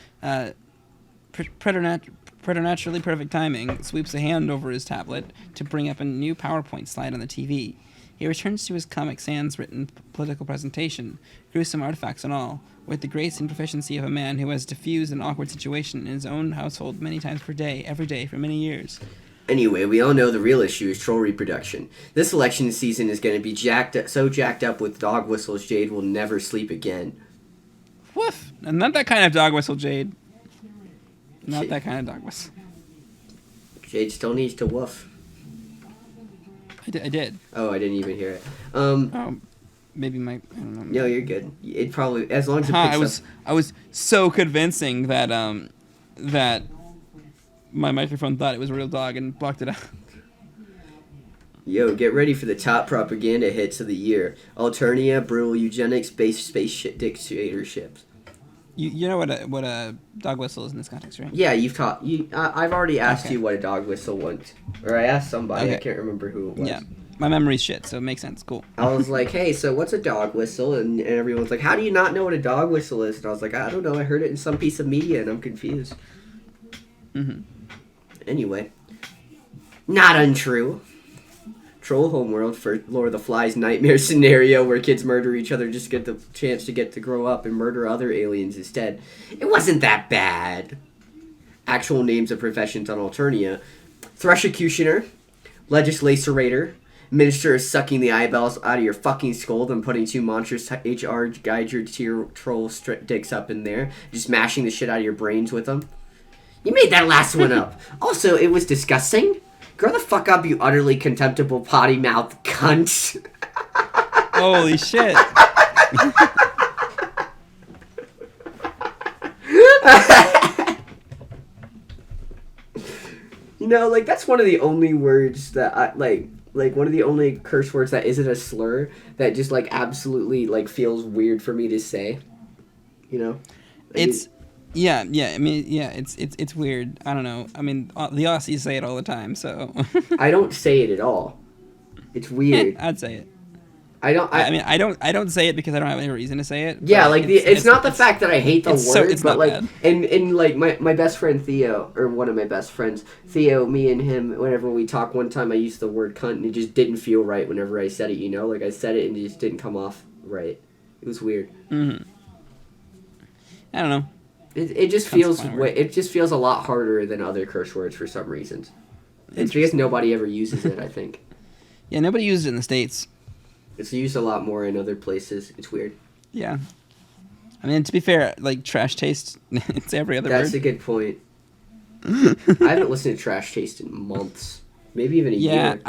preternaturally perfect timing, sweeps a hand over his tablet to bring up a new PowerPoint slide on the TV. He returns to his Comic Sans written political presentation, gruesome artifacts and all, with the grace and proficiency of a man who has diffused an awkward situation in his own household many times per day, every day, for many years. Anyway, we all know the real issue is troll reproduction. This election season is going to be jacked up with dog whistles Jade will never sleep again. Woof! And not that kind of dog whistle, Jade. Not that kind of dog whistle. Jade still needs to woof. I did. Oh, I didn't even hear it. Maybe I don't know. No, you're good. It probably, as long as it picks up. I was so convincing that that my microphone thought it was a real dog and blocked it out. Yo, get ready for the top propaganda hits of the year. Alternia, brutal eugenics, space dictatorships. You know what a dog whistle is in this context, right? Yeah, I've already asked you what a dog whistle was. Or I asked somebody, okay. I can't remember who it was. Yeah, my memory's shit, so it makes sense. Cool. I was like, hey, so what's a dog whistle? And everyone's like, how do you not know what a dog whistle is? And I was like, I don't know, I heard it in some piece of media and I'm confused. Mm-hmm. Anyway, not untrue. Troll Homeworld for Lord of the Flies nightmare scenario where kids murder each other just to get the chance to get to grow up and murder other aliens instead. It wasn't that bad. Actual names of professions on Alternia: Thrush-Executioner, Legislacerator, Minister of sucking the eyeballs out of your fucking skull and putting 2 monstrous HR guide your tier troll dicks up in there, just mashing the shit out of your brains with them. You made that last one up. Also, it was disgusting. Grow the fuck up, you utterly contemptible potty mouth cunt. Holy shit. You know, like, that's one of the only words that I, like one of the only curse words that isn't a slur that just, like, absolutely, like, feels weird for me to say. You know? Like, Yeah. I mean, yeah. It's weird. I don't know. I mean, the Aussies say it all the time, so. I don't say it at all. It's weird. I'd say it. I don't say it because I don't have any reason to say it. Yeah, like it's not the fact that I hate the word, but like, bad. and like my best friend Theo, or one of my best friends, Theo, me and him, whenever we talk, one time I used the word cunt and it just didn't feel right whenever I said it. You know, like I said it and it just didn't come off right. It was weird. Mm-hmm. I don't know. It just feels a lot harder than other curse words for some reasons. It's because nobody ever uses it, I think. Yeah, nobody uses it in the States. It's used a lot more in other places. It's weird. Yeah. I mean, to be fair, like, trash taste, it's every other word. That's a good point. I haven't listened to Trash Taste in months. Maybe even a year.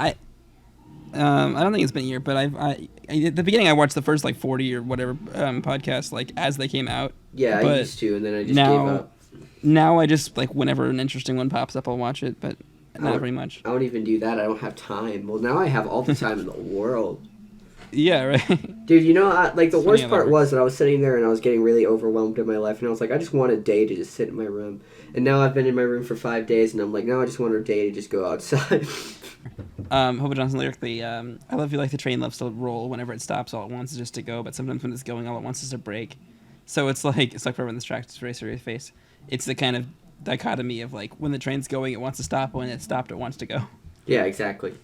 I don't think it's been a year, but at the beginning I watched the first like 40 or whatever podcasts like as they came out. Yeah, I used to, and then I just gave up. Now I just like whenever an interesting one pops up, I'll watch it, but not very much. I don't even do that. I don't have time. Well, now I have all the time in the world. Yeah, right. Dude, you know, like the worst part was that I was sitting there and I was getting really overwhelmed in my life, and I was like, I just want a day to just sit in my room. And now I've been in my room for 5 days, and I'm like, now I just want a day to just go outside. Hobo Johnson lyric, I love you like the train loves to roll whenever it stops all at once is just to go, but sometimes when it's going all at once is to break. So it's like forever in this track, it's very serious face. It's the kind of dichotomy of like when the train's going it wants to stop, when it's stopped it wants to go. Yeah, exactly.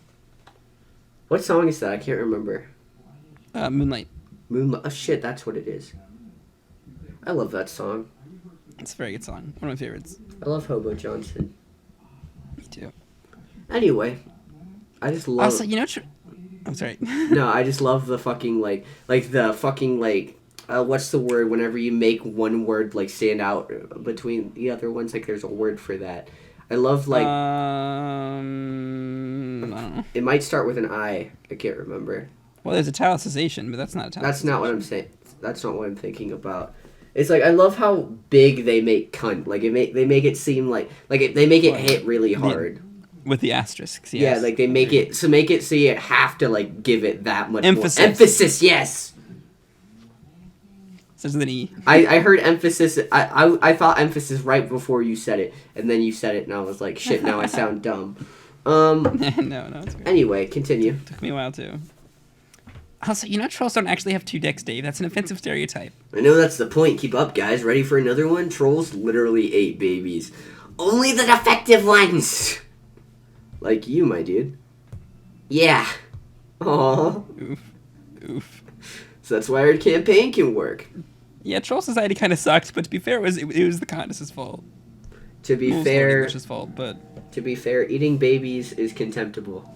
What song is that? I can't remember. Moonlight. Moonlight. Oh shit, that's what it is. I love that song. It's a very good song. One of my favorites. I love Hobo Johnson. Me too. Anyway, I just love... Also, you know... I'm sorry. No, I just love the fucking, like the fucking, like... what's the word whenever you make one word, like, stand out between the other ones? Like, there's a word for that. I love, like... I don't know. It might start with an I. I can't remember. Well, there's italicization, but that's not italicization. That's not what I'm saying. That's not what I'm thinking about. It's like, I love how big they make cunt. Like, they make it seem like they make it hit really hard. With the asterisks, yes. Yeah, like, they make it so you have to, like, give it that much emphasis. More. Emphasis, yes! So there's an E. I heard emphasis, I thought emphasis right before you said it, and then you said it, and I was like, shit, now I sound dumb. No, it's good. Anyway, continue. Took me a while, too. Also, you know trolls don't actually have 2 dicks, Dave. That's an offensive stereotype. I know that's the point. Keep up, guys. Ready for another one? Trolls literally ate babies. Only the defective ones! Like you, my dude. Yeah. Aww. Oof. So that's why our campaign can work. Yeah, troll society kind of sucked, but to be fair, it was the Condes's fault. To be fair... English's fault, but... To be fair, eating babies is contemptible.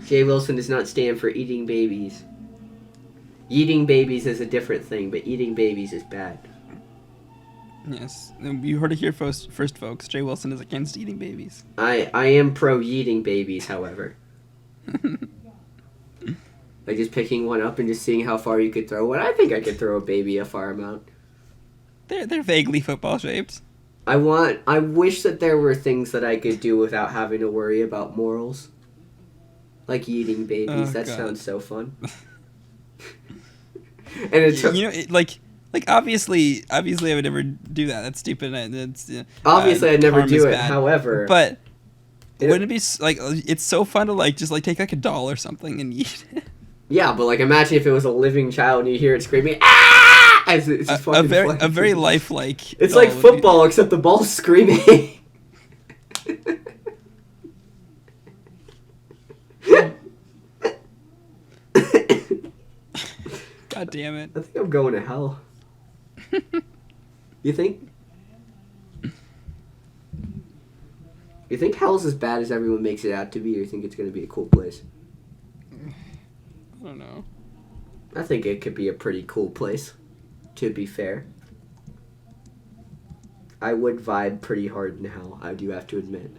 Jay Wilson does not stand for eating babies. Eating babies is a different thing, but eating babies is bad. Yes. You heard it here first, folks. Jay Wilson is against eating babies. I am pro-eating babies, however. Like just picking one up and just seeing how far you could throw one. I think I could throw a baby a far amount. They're vaguely football shaped. I wish that there were things that I could do without having to worry about morals. Like eating babies. That sounds so fun. And it's obviously I would never do that. That's stupid. Obviously I'd never do it. Bad. However, but wouldn't it be like it's so fun to just take like a doll or something and eat it? Yeah, but like imagine if it was a living child and you hear it screaming ah! As it's just a very lifelike. It's like football except the ball's screaming. God damn it. I think I'm going to hell. You think? You think hell's as bad as everyone makes it out to be, or you think it's going to be a cool place? I don't know. I think it could be a pretty cool place, to be fair. I would vibe pretty hard in hell, I do have to admit.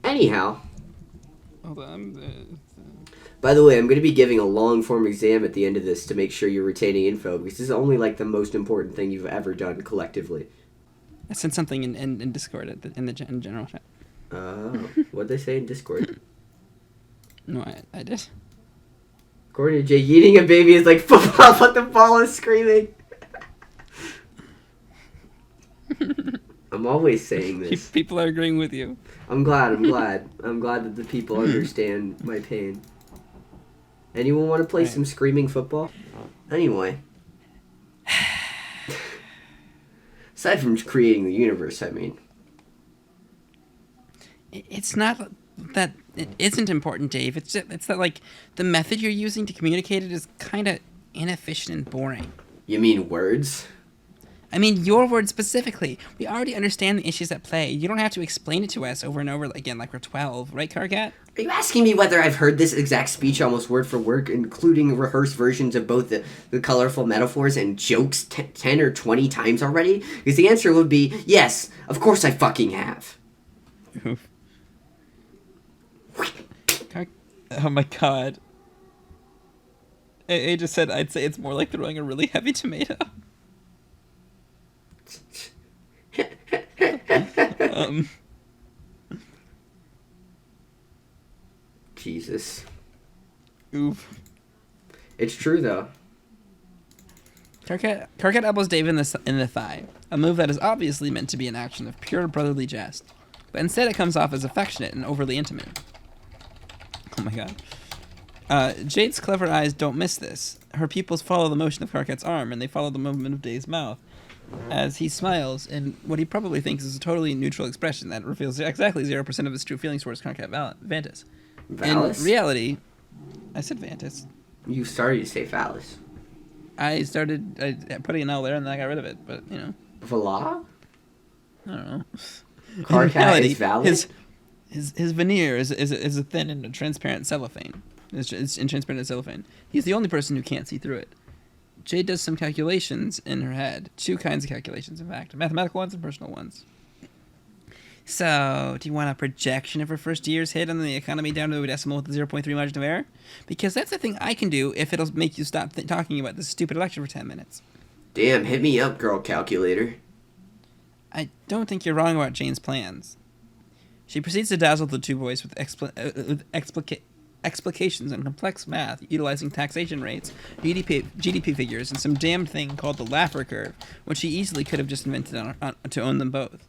Anyhow. By the way, I'm going to be giving a long-form exam at the end of this to make sure you're retaining info, because this is only like the most important thing you've ever done collectively. I sent something in Discord in the general chat. What'd they say in Discord? No, I did. According to Jay, eating a baby is like football, but the ball is screaming. I'm always saying this. People are agreeing with you. I'm glad. I'm glad that the people understand my pain. Anyone want to play some screaming football? Anyway. Aside from creating the universe, I mean. It's not that it isn't important, Dave. It's that, like, the method you're using to communicate it is kind of inefficient and boring. You mean words? I mean, your words specifically. We already understand the issues at play. You don't have to explain it to us over and over again like we're 12, right, Karkat? Are you asking me whether I've heard this exact speech almost word for word, including rehearsed versions of both the colorful metaphors and jokes 10 or 20 times already? Because the answer would be, yes, of course I fucking have. Oof. Oh my god. I just said I'd say it's more like throwing a really heavy tomato. Jesus. Oof. It's true though. Karkat elbows Dave in the thigh, a move that is obviously meant to be an action of pure brotherly jest, but instead it comes off as affectionate and overly intimate. Oh my god. Jade's clever eyes don't miss this. Her pupils follow the motion of Karkat's arm, and they follow the movement of Dave's mouth as he smiles in what he probably thinks is a totally neutral expression that reveals exactly 0% of his true feelings towards Karkat Vantis. Valis? In reality, I said Vantis. You started to say Valis. I started putting an L there, and then I got rid of it, but, you know. Vala? I don't know. Karkat is Valis? His veneer is a thin and transparent cellophane. It's in transparent cellophane. He's the only person who can't see through it. Jade does some calculations in her head. 2 kinds of calculations, in fact. Mathematical ones and personal ones. So, do you want a projection of her first year's hit on the economy down to a decimal with a 0.3 margin of error? Because that's the thing I can do if it'll make you stop talking about this stupid election for 10 minutes. Damn, hit me up, girl calculator. I don't think you're wrong about Jane's plans. She proceeds to dazzle the 2 boys with explications and complex math, utilizing taxation rates, GDP figures, and some damned thing called the Laffer curve, which she easily could have just invented to own them both.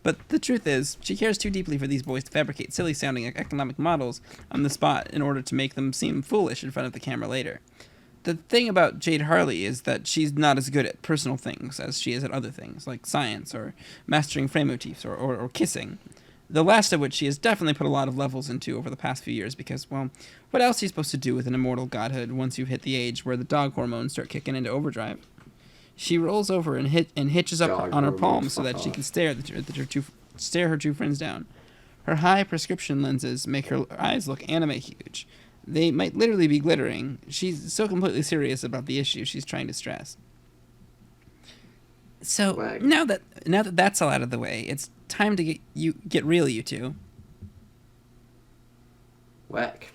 But the truth is, she cares too deeply for these boys to fabricate silly-sounding economic models on the spot in order to make them seem foolish in front of the camera later. The thing about Jade Harley is that she's not as good at personal things as she is at other things, like science, or mastering frame motifs, or kissing. The last of which she has definitely put a lot of levels into over the past few years because, well, what else are you supposed to do with an immortal godhood once you've hit the age where the dog hormones start kicking into overdrive? She rolls over and hitches up on her palm so that she can stare her 2 friends down. Her high prescription lenses make her eyes look anime huge. They might literally be glittering. She's so completely serious about the issue she's trying to stress. So Wag. now that that's all out of the way, it's time to get real, you 2. Whack.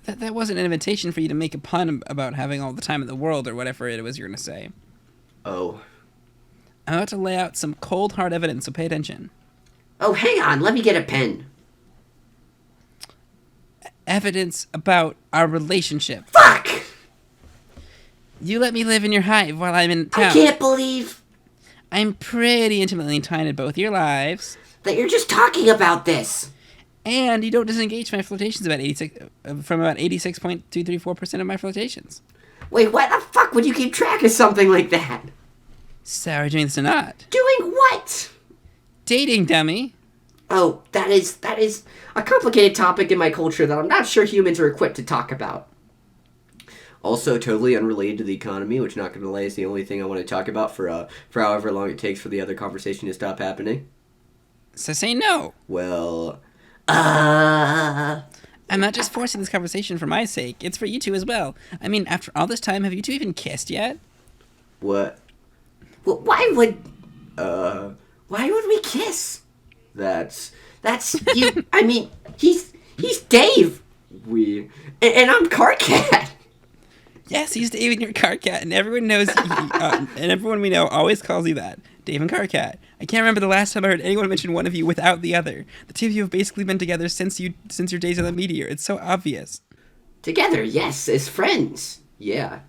That wasn't an invitation for you to make a pun about having all the time in the world or whatever it was you're going to say. Oh. I'm about to lay out some cold, hard evidence, so pay attention. Oh, hang on. Let me get a pen. Evidence about our relationship. Fuck! You let me live in your hive while I'm in town. I can't believe I'm pretty intimately entwined in both your lives. that you're just talking about this. And you don't disengage my flirtations from about 86.234% of my flirtations. Wait, why the fuck would you keep track of something like that? So are you doing this or not? Doing what? Dating, dummy. Oh, that is a complicated topic in my culture that I'm not sure humans are equipped to talk about. Also, totally unrelated to the economy, which, not going to lie, is the only thing I want to talk about for however long it takes for the other conversation to stop happening. So say no. Well, I'm not just forcing this conversation for my sake. It's for you 2 as well. I mean, after all this time, have you 2 even kissed yet? What? Well, why would we kiss? That's you. I mean, he's Dave. And I'm Karkat. Yes, he's Dave and you're Karkat, and everyone knows, and everyone we know always calls you that. Dave and Karkat. I can't remember the last time I heard anyone mention one of you without the other. The 2 of you have basically been together since your days on the meteor. It's so obvious. Together, yes, as friends. Yeah.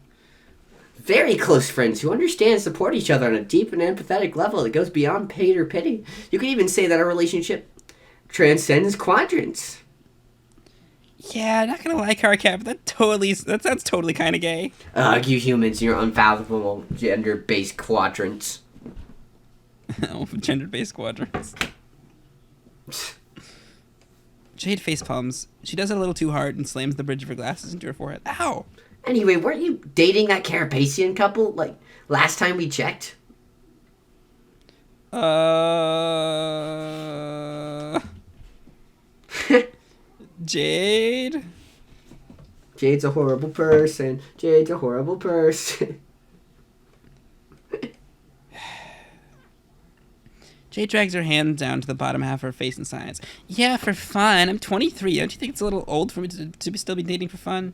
Very close friends who understand and support each other on a deep and empathetic level that goes beyond hate or pity. You could even say that our relationship transcends quadrants. Yeah, not gonna lie, Karkat, but that sounds totally kind of gay. You humans, your unfathomable gender-based quadrants. Oh, gender-based quadrants. Jade facepalms. She does it a little too hard and slams the bridge of her glasses into her forehead. Ow! Anyway, weren't you dating that Carapacian couple, like, last time we checked? Jade? Jade's a horrible person. Jade's a horrible person. Jade drags her hand down to the bottom half of her face and sighs. Yeah, for fun. I'm 23. Don't you think it's a little old for me to still be dating for fun?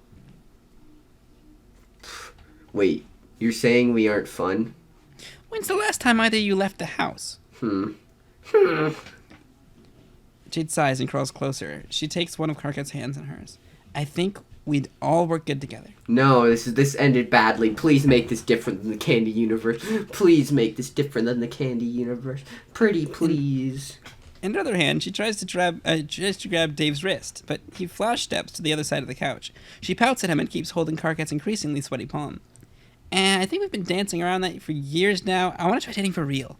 Wait, you're saying we aren't fun? When's the last time either of you left the house? Jade sighs and crawls closer. She takes one of Karkat's hands in hers. I think we'd all work good together. No, this ended badly. Please make this different than the candy universe. Please make this different than the candy universe. Pretty please. In her other hand, she tries to grab Dave's wrist, but he flash steps to the other side of the couch. She pouts at him and keeps holding Karkat's increasingly sweaty palm. And I think we've been dancing around that for years now. I want to try dating for real.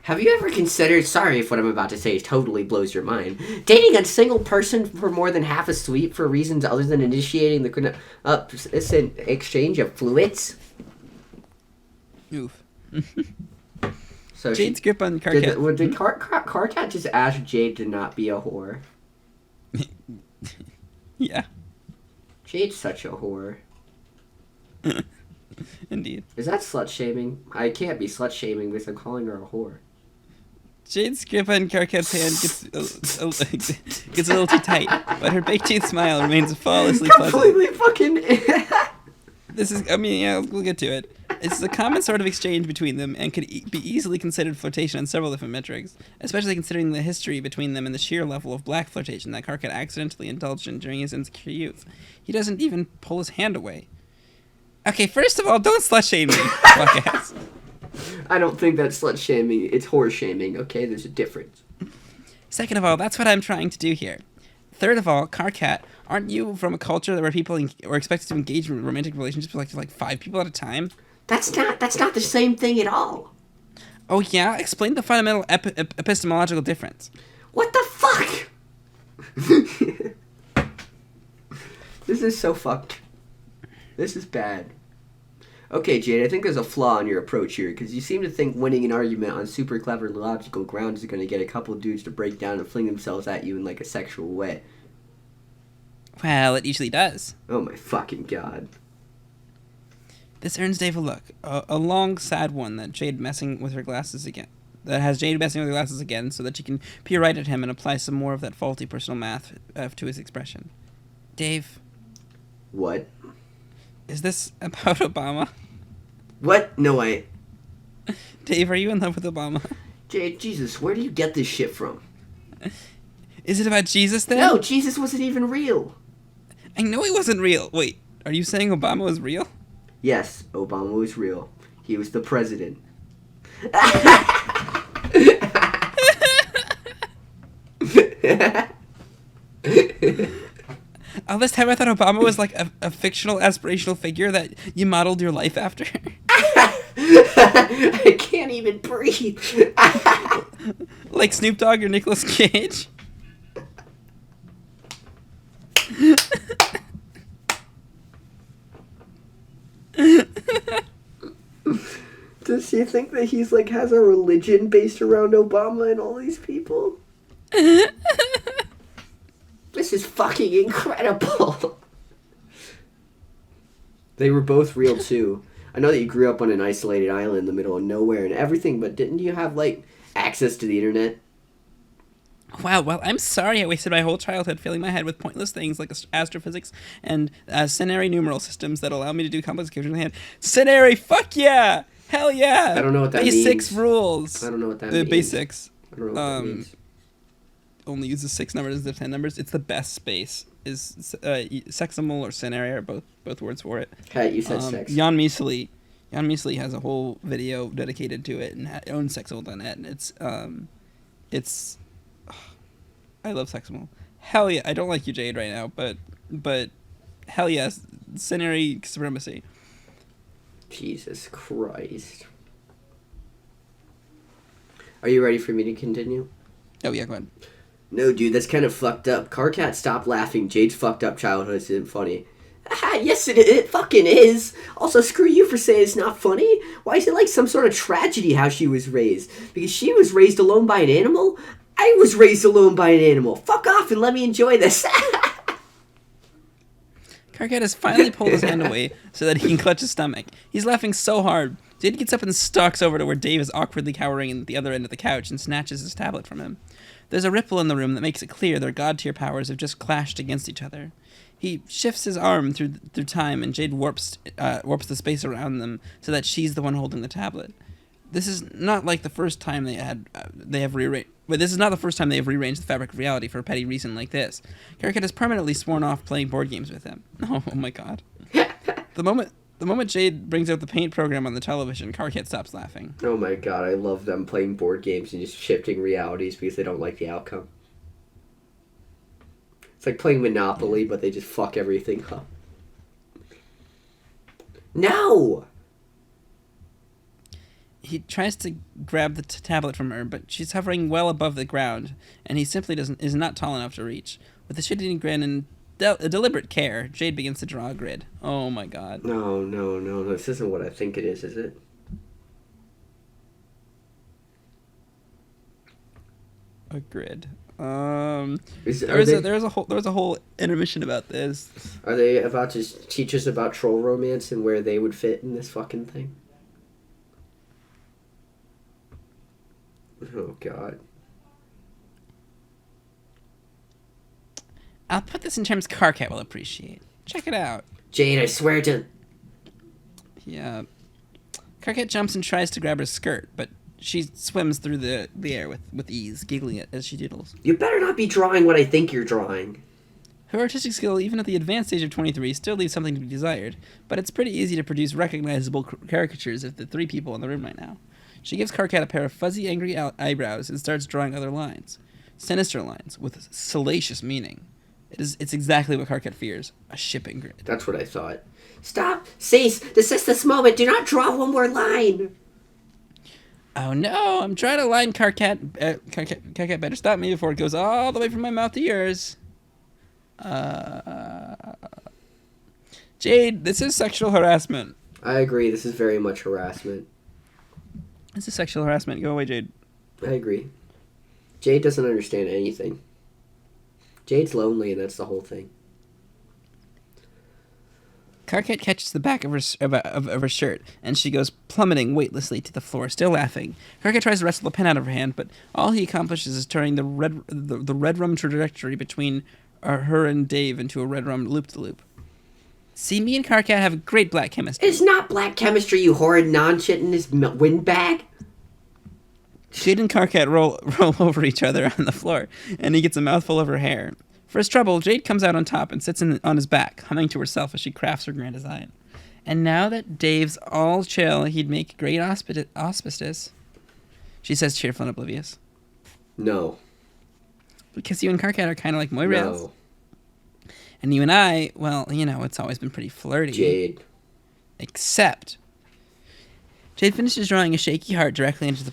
Have you ever considered, sorry if what I'm about to say totally blows your mind, dating a single person for more than half a sweep for reasons other than initiating the exchange of fluids? Oof. So Jade's grip on Karkat. Did Karkat just ask Jade to not be a whore? Yeah. Jade's such a whore. Indeed. Is that slut-shaming? I can't be slut-shaming because I'm calling her a whore. Jade's grip on Karkat's hand gets a little too tight, but her baked teeth smile remains flawlessly pleasant. Completely fucking... We'll get to it. It's a common sort of exchange between them and could be easily considered flirtation on several different metrics, especially considering the history between them and the sheer level of black flirtation that Karkat accidentally indulged in during his insecure youth. He doesn't even pull his hand away. Okay, first of all, don't slut-shame me, fuck-ass. I don't think that's slut-shaming. It's whore-shaming, okay? There's a difference. Second of all, that's what I'm trying to do here. Third of all, Karkat, aren't you from a culture where people are expected to engage in romantic relationships with like 5 people at a time? That's not the same thing at all. Oh yeah? Explain the fundamental epistemological difference. What the fuck? This is so fucked. This is bad. Okay, Jade, I think there's a flaw in your approach here, because you seem to think winning an argument on super clever logical grounds is going to get a couple dudes to break down and fling themselves at you in like a sexual way. Well, it usually does. Oh my fucking god. This earns Dave a look. A long, sad one that Jade messing with her glasses again. That has Jade messing with her glasses again so that she can peer right at him and apply some more of that faulty personal math to his expression. Dave. What? Is this about Obama? What? No way. Dave, are you in love with Obama? Jade, Jesus, where do you get this shit from? Is it about Jesus then? No, Jesus wasn't even real. I know he wasn't real. Wait, are you saying Obama was real? Yes, Obama was real. He was the president. All this time I thought Obama was like a fictional aspirational figure that you modeled your life after. I can't even breathe. Like Snoop Dogg or Nicolas Cage. Does he think that he's like has a religion based around Obama and all these people? This is fucking incredible. They were both real too. I know that you grew up on an isolated island in the middle of nowhere and everything, but didn't you have like access to the internet? Wow, well, I'm sorry I wasted my whole childhood filling my head with pointless things like astrophysics and scenary numeral systems that allow me to do complex calculations in hand. Scenary, fuck yeah! Hell yeah! I don't know what that means. Basics rules. I don't know what that means. Basics. I don't know what that means. Only uses 6 numbers instead of 10 numbers. It's the best space. Is seximal or scenary are both words for it. Hey, you said sex. Jan Measley has a whole video dedicated to it and owns seximal.net, and it's I love seximal. Hell yeah! I don't like you, Jade, right now, but hell yes, scenary supremacy. Jesus Christ. Are you ready for me to continue? Oh yeah, go ahead. No, dude, that's kind of fucked up. Karkat, stop laughing. Jade's fucked up childhood isn't funny. Yes, it fucking is. Also, screw you for saying it's not funny. Why is it like some sort of tragedy how she was raised? Because she was raised alone by an animal? I was raised alone by an animal. Fuck off and let me enjoy this. Karkat has finally pulled his hand away so that he can clutch his stomach. He's laughing so hard Jade gets up and stalks over to where Dave is awkwardly cowering at the other end of the couch and snatches his tablet from him. There's a ripple in the room that makes it clear their god-tier powers have just clashed against each other. He shifts his arm through time, and Jade warps the space around them so that she's the one holding the tablet. This is not like the first time this is not the first time they have rearranged the fabric of reality for a petty reason like this. Karkat has permanently sworn off playing board games with him. Oh my god. The moment Jade brings out the paint program on the television, Karkat stops laughing. Oh my god, I love them playing board games and just shifting realities because they don't like the outcome. It's like playing Monopoly, but they just fuck everything up. No! He tries to grab the tablet from her, but she's hovering well above the ground, and he simply is not tall enough to reach. With a shitty grin and deliberate care, Jade begins to draw a grid. Oh my god. No, this isn't what I think it is it? A grid. There was a whole intermission about this. Are they about to teach us about troll romance and where they would fit in this fucking thing? Oh god. I'll put this in terms Karkat will appreciate. Check it out. Jade, I swear to... Yeah. Karkat jumps and tries to grab her skirt, but she swims through the air with ease, giggling as she doodles. You better not be drawing what I think you're drawing. Her artistic skill, even at the advanced age of 23, still leaves something to be desired, but it's pretty easy to produce recognizable caricatures of the three people in the room right now. She gives Karkat a pair of fuzzy, angry eyebrows and starts drawing other lines. Sinister lines, with salacious meaning. It's exactly what Karkat fears, a shipping grid. That's what I thought. Stop! Cease! Desist this moment! Do not draw one more line! Oh no, I'm trying to line Karkat. Karkat better stop me before it goes all the way from my mouth to yours. Jade, this is sexual harassment. I agree, this is very much harassment. This is sexual harassment. Go away, Jade. I agree. Jade doesn't understand anything. Jade's lonely, and that's the whole thing. Karkat catches the back of her shirt, and she goes plummeting weightlessly to the floor, still laughing. Karkat tries to wrestle the pen out of her hand, but all he accomplishes is turning the red rum trajectory between her and Dave into a red rum loop-de-loop. See, me and Karkat have great black chemistry. It's not black chemistry, you horrid non-shit in this windbag. Jade and Karkat roll over each other on the floor, and he gets a mouthful of her hair. For his trouble, Jade comes out on top and sits on his back, humming to herself as she crafts her grand design. And now that Dave's all chill, he'd make great auspices. She says, cheerful and oblivious. No. Because you and Karkat are kind of like Moirails. No. And you and I, well, you know, it's always been pretty flirty. Jade. Except... Jade finishes drawing a shaky heart directly into the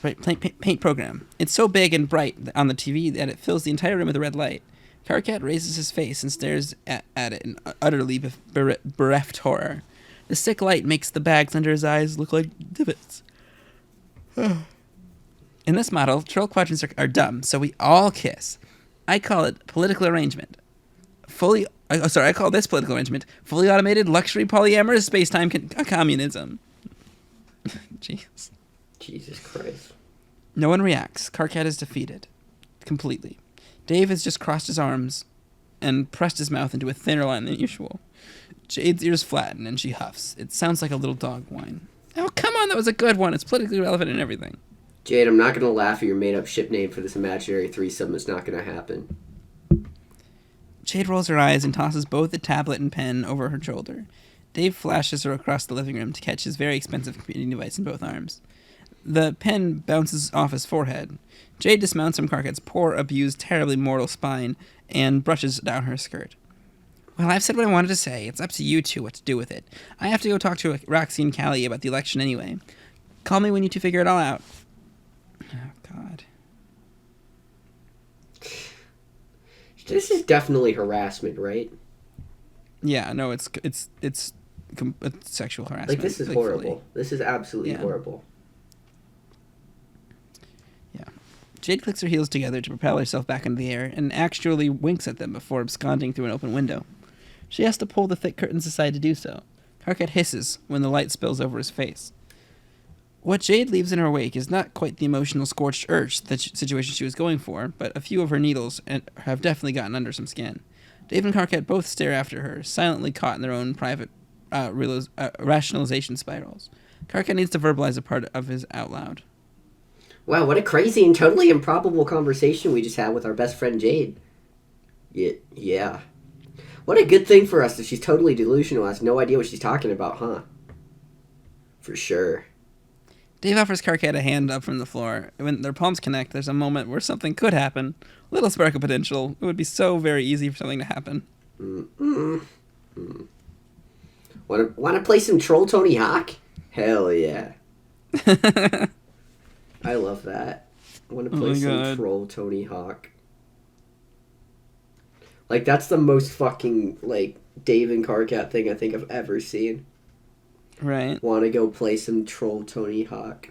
paint program. It's so big and bright on the TV that it fills the entire room with a red light. Karkat raises his face and stares at it in utterly bereft horror. The sick light makes the bags under his eyes look like divots. In this model, troll quadrants are dumb, so we all kiss. I call it political arrangement. I call this political arrangement fully automated luxury polyamorous space-time communism. Jeez. Jesus Christ. No one reacts. Karkat is defeated. Completely. Dave has just crossed his arms and pressed his mouth into a thinner line than usual. Jade's ears flatten and she huffs. It sounds like a little dog whine. Oh, come on, that was a good one. It's politically relevant and everything. Jade, I'm not going to laugh at your made-up ship name for this imaginary threesome. It's not going to happen. Jade rolls her eyes and tosses both the tablet and pen over her shoulder. Dave flashes her across the living room to catch his very expensive computing device in both arms. The pen bounces off his forehead. Jade dismounts from Karkat's poor, abused, terribly mortal spine and brushes down her skirt. Well, I've said what I wanted to say. It's up to you two what to do with it. I have to go talk to Roxy and Callie about the election anyway. Call me when you two figure it all out. Oh, God. This is definitely harassment, right? Yeah, no, it's sexual harassment. Like, this is horrible. This is absolutely horrible. Yeah. Jade clicks her heels together to propel herself back into the air and actually winks at them before absconding through an open window. She has to pull the thick curtains aside to do so. Karkat hisses when the light spills over his face. What Jade leaves in her wake is not quite the emotional scorched earth situation she was going for, but a few of her needles have definitely gotten under some skin. Dave and Karkat both stare after her, silently caught in their own private rationalization spirals. Karkat needs to verbalize a part of his out loud. Wow, what a crazy and totally improbable conversation we just had with our best friend Jade. Yeah. What a good thing for us that she's totally delusional, has no idea what she's talking about, huh? For sure. Dave offers Karkat a hand up from the floor. When their palms connect, there's a moment where something could happen. A little spark of potential. It would be so very easy for something to happen. Want to play some Troll Tony Hawk? Hell yeah. I love that. I want to play some Troll Tony Hawk. Like, that's the most fucking, like, Dave and Karkat thing I think I've ever seen. Right. Want to go play some Troll Tony Hawk.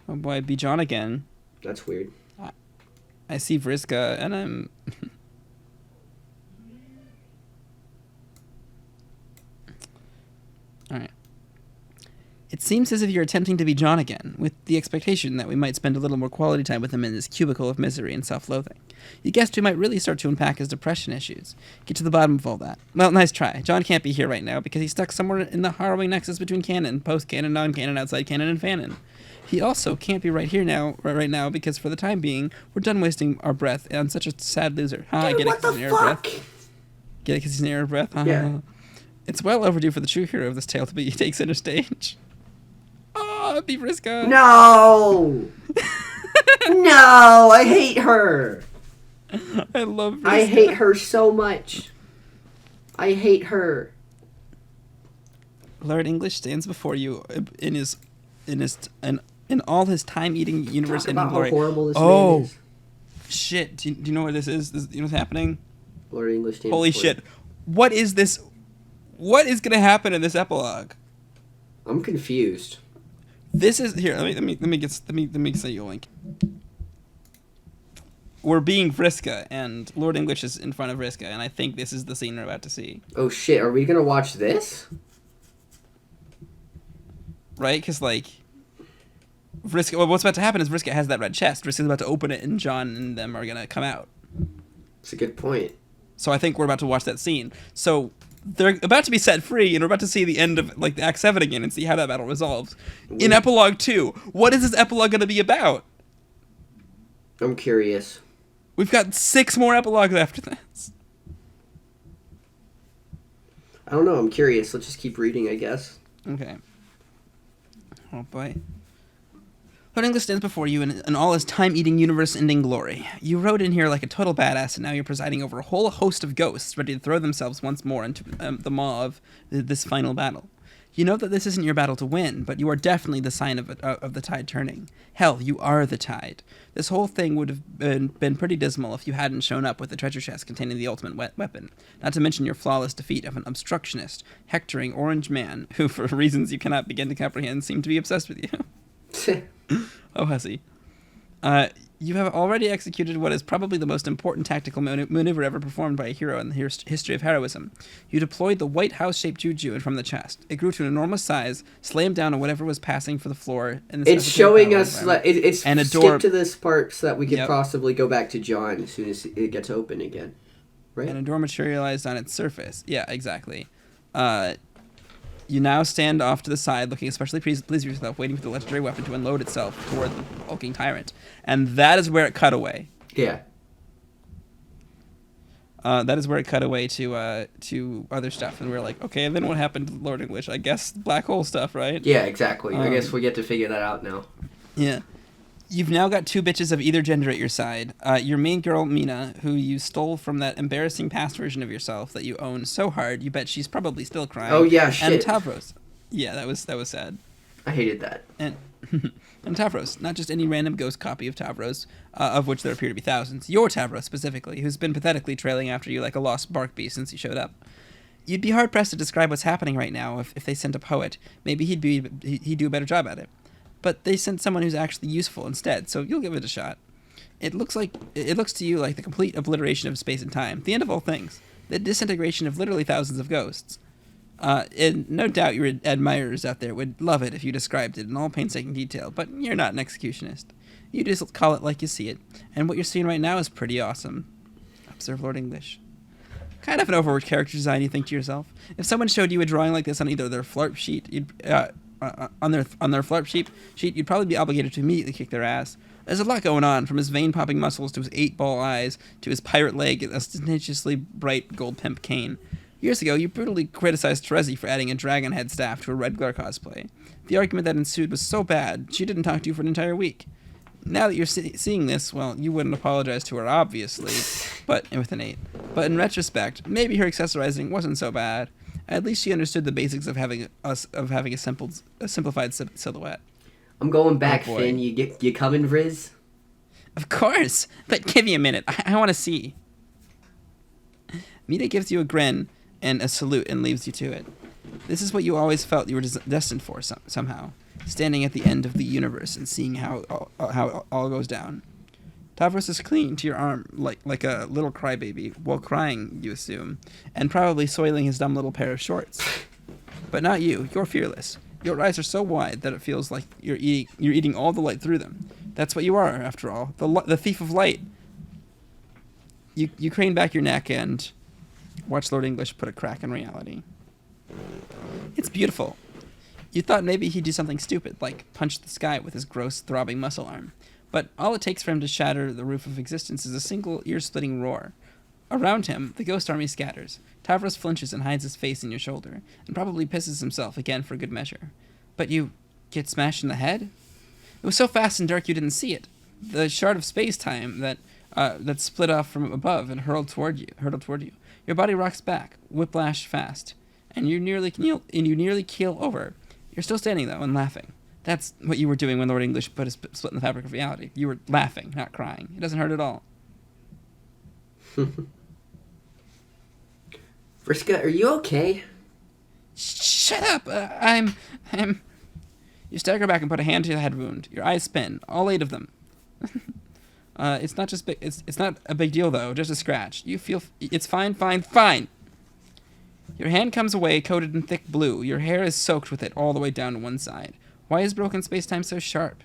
Oh boy, be John again. That's weird. I see Vriska, and I'm... Alright. It seems as if you're attempting to be John again, with the expectation that we might spend a little more quality time with him in this cubicle of misery and self-loathing. You guessed we might really start to unpack his depression issues. Get to the bottom of all that. Well, nice try. John can't be here right now because he's stuck somewhere in the harrowing nexus between canon, post-canon, non-canon, outside canon, and fanon. He also can't be right now because for the time being, we're done wasting our breath on such a sad loser. Dude, what the fuck? Get it because he's near her breath? Yeah. It's well overdue for the true hero of this tale to be take center stage. Oh, be Vriska. No! No, I hate her. I love Vriska. I hate her so much. I hate her. Lord English stands before you in all his time-eating universe Talk ending about glory. how horrible this man is. Shit! Do you know what this is? You know what's happening? Lord English stands Holy before shit! What is this? What is gonna happen in this epilogue? I'm confused. This is here. Let me send you a link. We're being Vriska, and Lord English is in front of Vriska, and I think this is the scene we're about to see. Oh shit! Are we gonna watch this? Right? Because like, Vriska. Well, what's about to happen is Vriska has that red chest. Vriska's about to open it, and John and them are gonna come out. It's a good point. So I think we're about to watch that scene. So they're about to be set free, and we're about to see the end of like the Act 7 again and see how that battle resolves. In Epilogue 2, what is this epilogue going to be about? I'm curious. We've got 6 more epilogues after this. I don't know. I'm curious. Let's just keep reading, I guess. Okay. Oh boy. Lord English stands before you in all his time-eating, universe-ending glory. You rode in here like a total badass, and now you're presiding over a whole host of ghosts ready to throw themselves once more into the maw of this final battle. You know that this isn't your battle to win, but you are definitely the sign of the tide turning. Hell, you are the tide. This whole thing would have been pretty dismal if you hadn't shown up with the treasure chest containing the ultimate weapon, not to mention your flawless defeat of an obstructionist, hectoring orange man who, for reasons you cannot begin to comprehend, seemed to be obsessed with you. Oh, Hussie. You have already executed what is probably the most important tactical maneuver ever performed by a hero in the history of heroism. You deployed the white house-shaped juju from the chest. It grew to an enormous size, slammed down on whatever was passing for the floor. It's showing us... It's skip to this part so that we can possibly go back to John as soon as it gets open again. Right? And a door materialized on its surface. Yeah, exactly. You now stand off to the side, looking especially pleased with yourself, waiting for the legendary weapon to unload itself toward the hulking tyrant. And that is where it cut away. Yeah. That is where it cut away to other stuff. And we're like, okay, and then what happened to Lord English? I guess black hole stuff, right? Yeah, exactly. I guess we get to figure that out now. Yeah. You've now got 2 bitches of either gender at your side. Your main girl, Mina, who you stole from that embarrassing past version of yourself that you own so hard, you bet she's probably still crying. Oh, yeah, shit. And Tavros. Yeah, that was sad. I hated that. And Tavros, not just any random ghost copy of Tavros, of which there appear to be thousands. Your Tavros, specifically, who's been pathetically trailing after you like a lost bark beast since you showed up. You'd be hard-pressed to describe what's happening right now if they sent a poet. Maybe he'd do a better job at it. But they sent someone who's actually useful instead, so you'll give it a shot. It looks to you like the complete obliteration of space and time, the end of all things, the disintegration of literally thousands of ghosts. And no doubt your admirers out there would love it if you described it in all painstaking detail, but you're not an executionist. You just call it like you see it, and what you're seeing right now is pretty awesome. Observe Lord English. Kind of an overworked character design, you think to yourself. If someone showed you a drawing like this on either their flarp sheet, on their flarp sheet, you'd probably be obligated to immediately kick their ass. There's a lot going on, from his vein-popping muscles to his 8-ball eyes to his pirate leg and ostentatiously bright gold pimp cane. Years ago, you brutally criticized Terezi for adding a dragon head staff to her Red Glare cosplay. The argument that ensued was so bad, she didn't talk to you for an entire week. Now that you're seeing this, well, you wouldn't apologize to her, obviously, but with an 8. But in retrospect, maybe her accessorizing wasn't so bad. At least she understood the basics of having a simplified silhouette. I'm going back, Finn. You coming, Riz? Of course, but give me a minute. I want to see. Mina gives you a grin and a salute and leaves you to it. This is what you always felt you were destined for somehow, standing at the end of the universe and seeing how it all goes down. Tavros is clinging to your arm like a little crybaby, while crying, you assume, and probably soiling his dumb little pair of shorts. But not you. You're fearless. Your eyes are so wide that it feels like you're eating all the light through them. That's what you are, after all. The thief of light. You crane back your neck and watch Lord English put a crack in reality. It's beautiful. You thought maybe he'd do something stupid, like punch the sky with his gross, throbbing muscle arm. But all it takes for him to shatter the roof of existence is a single ear-splitting roar. Around him, the ghost army scatters. Tavros flinches and hides his face in your shoulder, and probably pisses himself again for good measure. But you get smashed in the head? It was so fast and dark you didn't see it. The shard of spacetime that split off from above and hurtled toward you. Your body rocks back, whiplash fast, and you nearly keel over. You're still standing though and laughing. That's what you were doing when Lord English put his split in the fabric of reality. You were laughing, not crying. It doesn't hurt at all. Vriska, are you okay? Shut up! I'm. You stagger back and put a hand to your head wound. Your eyes spin, all 8 of them. It's not just big. It's not a big deal though. Just a scratch. You feel it's fine. Your hand comes away, coated in thick blue. Your hair is soaked with it all the way down to one side. Why is broken space-time so sharp?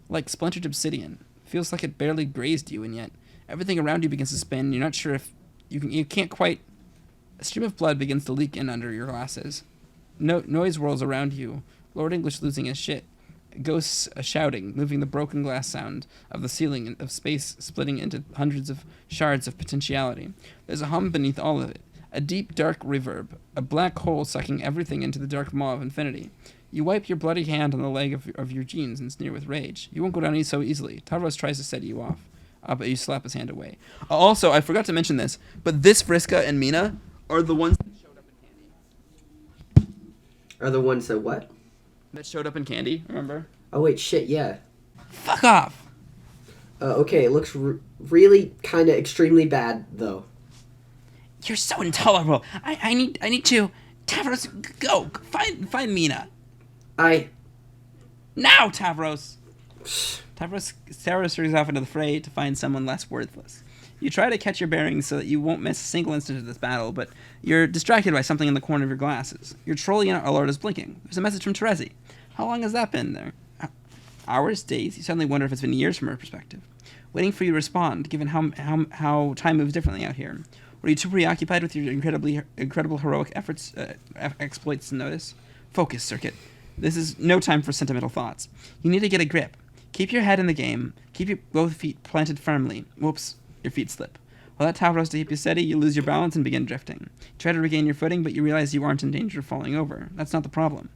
Like splintered obsidian. Feels like it barely grazed you, and yet everything around you begins to spin. You're not sure if you can't quite. A stream of blood begins to leak in under your glasses. Noise whirls around you. Lord English losing his shit. Ghosts shouting, moving the broken glass sound of the ceiling of space splitting into hundreds of shards of potentiality. There's a hum beneath all of it. A deep, dark reverb. A black hole sucking everything into the dark maw of infinity. You wipe your bloody hand on the leg of your jeans and sneer with rage. You won't go down so easily. Tavros tries to steady you off. But you slap his hand away. Also, I forgot to mention this, but this Vriska and Mina are the ones that showed up in Candy. Are the ones that what? That showed up in Candy, remember? Oh, wait, shit, yeah. Fuck off! Okay, it looks really kind of extremely bad, though. You're so intolerable. I need to... Tavros, go! Find Mina. Now, Tavros! Tavros hurries off into the fray to find someone less worthless. You try to catch your bearings so that you won't miss a single instant of this battle, but you're distracted by something in the corner of your glasses. Your Trollian alert is blinking. There's a message from Terezi. How long has that been there? Hours? Days? You suddenly wonder if it's been years from her perspective. Waiting for you to respond, given how time moves differently out here. Were you too preoccupied with your incredible heroic exploits to notice? Focus, Circuit. This is no time for sentimental thoughts. You need to get a grip. Keep your head in the game. Keep your both feet planted firmly. Whoops, your feet slip. While that Tavros to keep you steady, you lose your balance and begin drifting. You try to regain your footing, but you realize you aren't in danger of falling over. That's not the problem.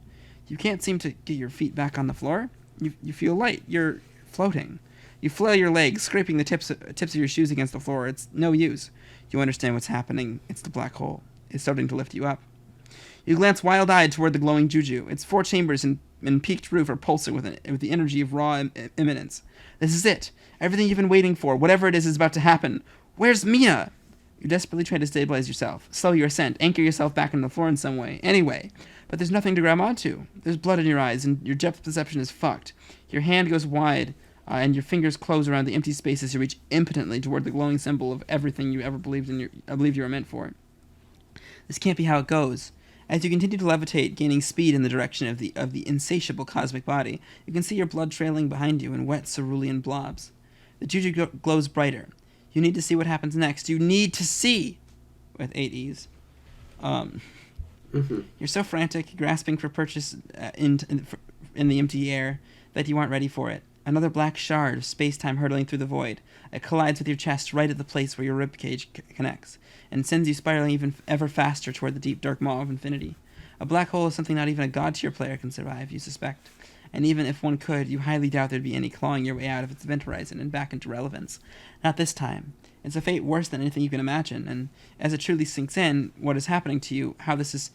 You can't seem to get your feet back on the floor. You feel light. You're floating. You flail your legs, scraping the tips of your shoes against the floor. It's no use. You understand what's happening. It's the black hole. It's starting to lift you up. You glance wild-eyed toward the glowing juju. Its 4 chambers and peaked roof are pulsing with the energy of raw imminence. This is it. Everything you've been waiting for, whatever it is about to happen. Where's Mina? You desperately try to stabilize yourself, slow your ascent, anchor yourself back on the floor in some way. Anyway, but there's nothing to grab onto. There's blood in your eyes, and your depth perception is fucked. Your hand goes wide, and your fingers close around the empty spaces you reach impotently toward the glowing symbol of everything you ever believed you were meant for. This can't be how it goes. As you continue to levitate, gaining speed in the direction of the insatiable cosmic body, you can see your blood trailing behind you in wet cerulean blobs. The juju glows brighter. You need to see what happens next. You need to see! With 8 E's. You're so frantic, grasping for purchase in the empty air, that you aren't ready for it. Another black shard of spacetime hurtling through the void. It collides with your chest right at the place where your ribcage connects, and sends you spiraling even ever faster toward the deep dark maw of infinity. A black hole is something not even a god-tier player can survive, you suspect. And even if one could, you highly doubt there'd be any clawing your way out of its event horizon and back into relevance. Not this time. It's a fate worse than anything you can imagine, and as it truly sinks in what is happening to you, how this is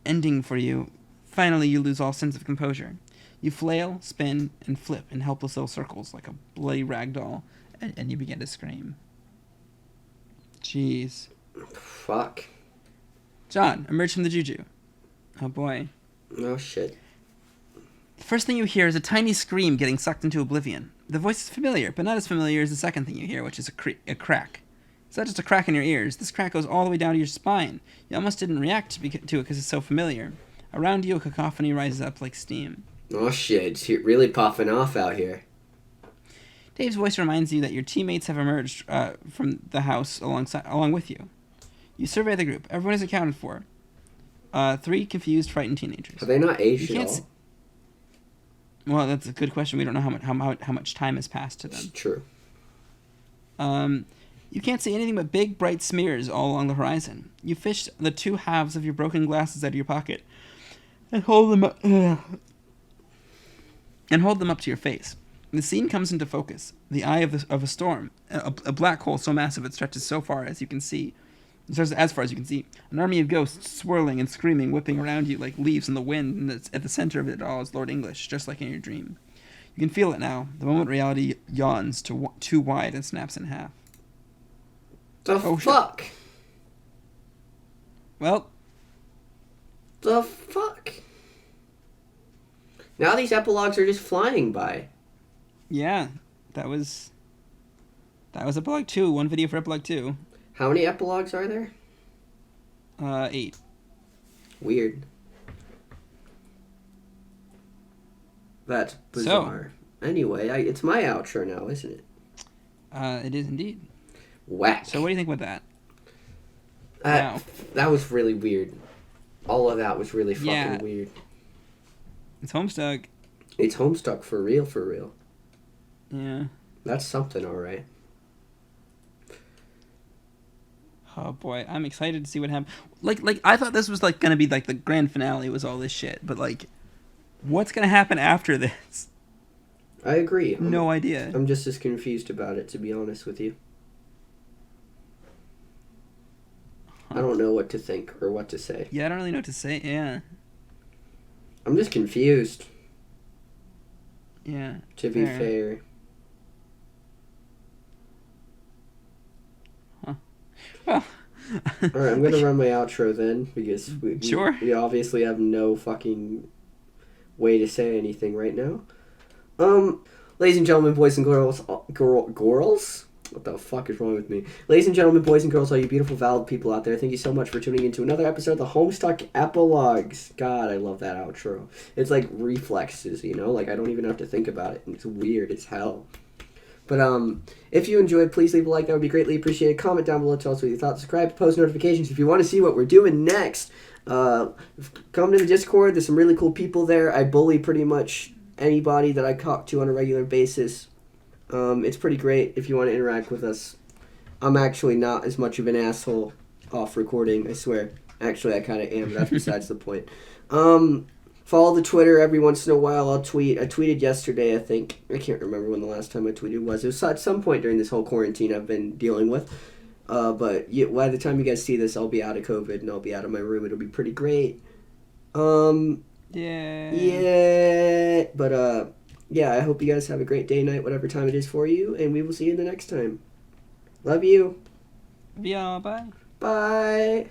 ending for you, finally you lose all sense of composure. You flail, spin, and flip in helpless little circles like a bloody rag doll, and you begin to scream. Jeez. Fuck. John, emerge from the juju. Oh boy. Oh shit. The first thing you hear is a tiny scream getting sucked into oblivion. The voice is familiar, but not as familiar as the second thing you hear, which is a crack. It's not just a crack in your ears. This crack goes all the way down to your spine. You almost didn't react to it because it's so familiar. Around you, a cacophony rises up like steam. Oh shit, it's really popping off out here. Dave's voice reminds you that your teammates have emerged from the house along with you. You survey the group. Everyone is accounted for. 3 confused, frightened teenagers. Have they not aged at all? Well, that's a good question. We don't know how much time has passed to them. It's true. You can't see anything but big, bright smears all along the horizon. You fish the 2 halves of your broken glasses out of your pocket and hold them up, to your face. The scene comes into focus. The eye of a storm, a black hole so massive it stretches so far as you can see. As far as you can see, an army of ghosts swirling and screaming, whipping around you like leaves in the wind, and at the center of it all is Lord English, just like in your dream. You can feel it now, the moment reality yawns too wide and snaps in half. The fuck? Shit. Well. The fuck? Now these epilogues are just flying by. Yeah, that was Epilogue 2, one video for Epilogue 2. How many epilogues are there? 8. Weird. That's bizarre. So, anyway, it's my outro now, isn't it? It is indeed. Whack. So what do you think about that? Wow. That was really weird. All of that was really fucking weird. It's Homestuck. It's Homestuck for real, for real. Yeah. That's something, alright. Oh boy, I'm excited to see what happens. Like I thought this was like gonna be like the grand finale was all this shit, but like, what's gonna happen after this? I agree. No idea. I'm just as confused about it, to be honest with you. I don't know what to think or what to say. Yeah, I don't really know what to say. Yeah. I'm just confused. Yeah. To be fair. Huh. Well. Alright, I'm gonna run my outro then, because Sure. we obviously have no fucking way to say anything right now. Ladies and gentlemen, boys and girls, girls? What the fuck is wrong with me? Ladies and gentlemen, boys and girls, all you beautiful, valid people out there, thank you so much for tuning into another episode of the Homestuck Epilogues. God, I love that outro. It's like reflexes, you know? Like, I don't even have to think about it. It's weird as hell. But, if you enjoyed, please leave a like. That would be greatly appreciated. Comment down below. Tell us what you thought. Subscribe. Post notifications if you want to see what we're doing next. Come to the Discord. There's some really cool people there. I bully pretty much anybody that I talk to on a regular basis. It's pretty great if you want to interact with us. I'm actually not as much of an asshole off recording, I swear. Actually, I kind of am. That's besides the point. Follow the Twitter every once in a while. I'll tweet. I tweeted yesterday, I think. I can't remember when the last time I tweeted was. It was at some point during this whole quarantine I've been dealing with. But by the time you guys see this, I'll be out of COVID and I'll be out of my room. It'll be pretty great. Yeah. But, yeah, I hope you guys have a great day, night, whatever time it is for you. And we will see you in the next time. Love you. Yeah, bye. Bye.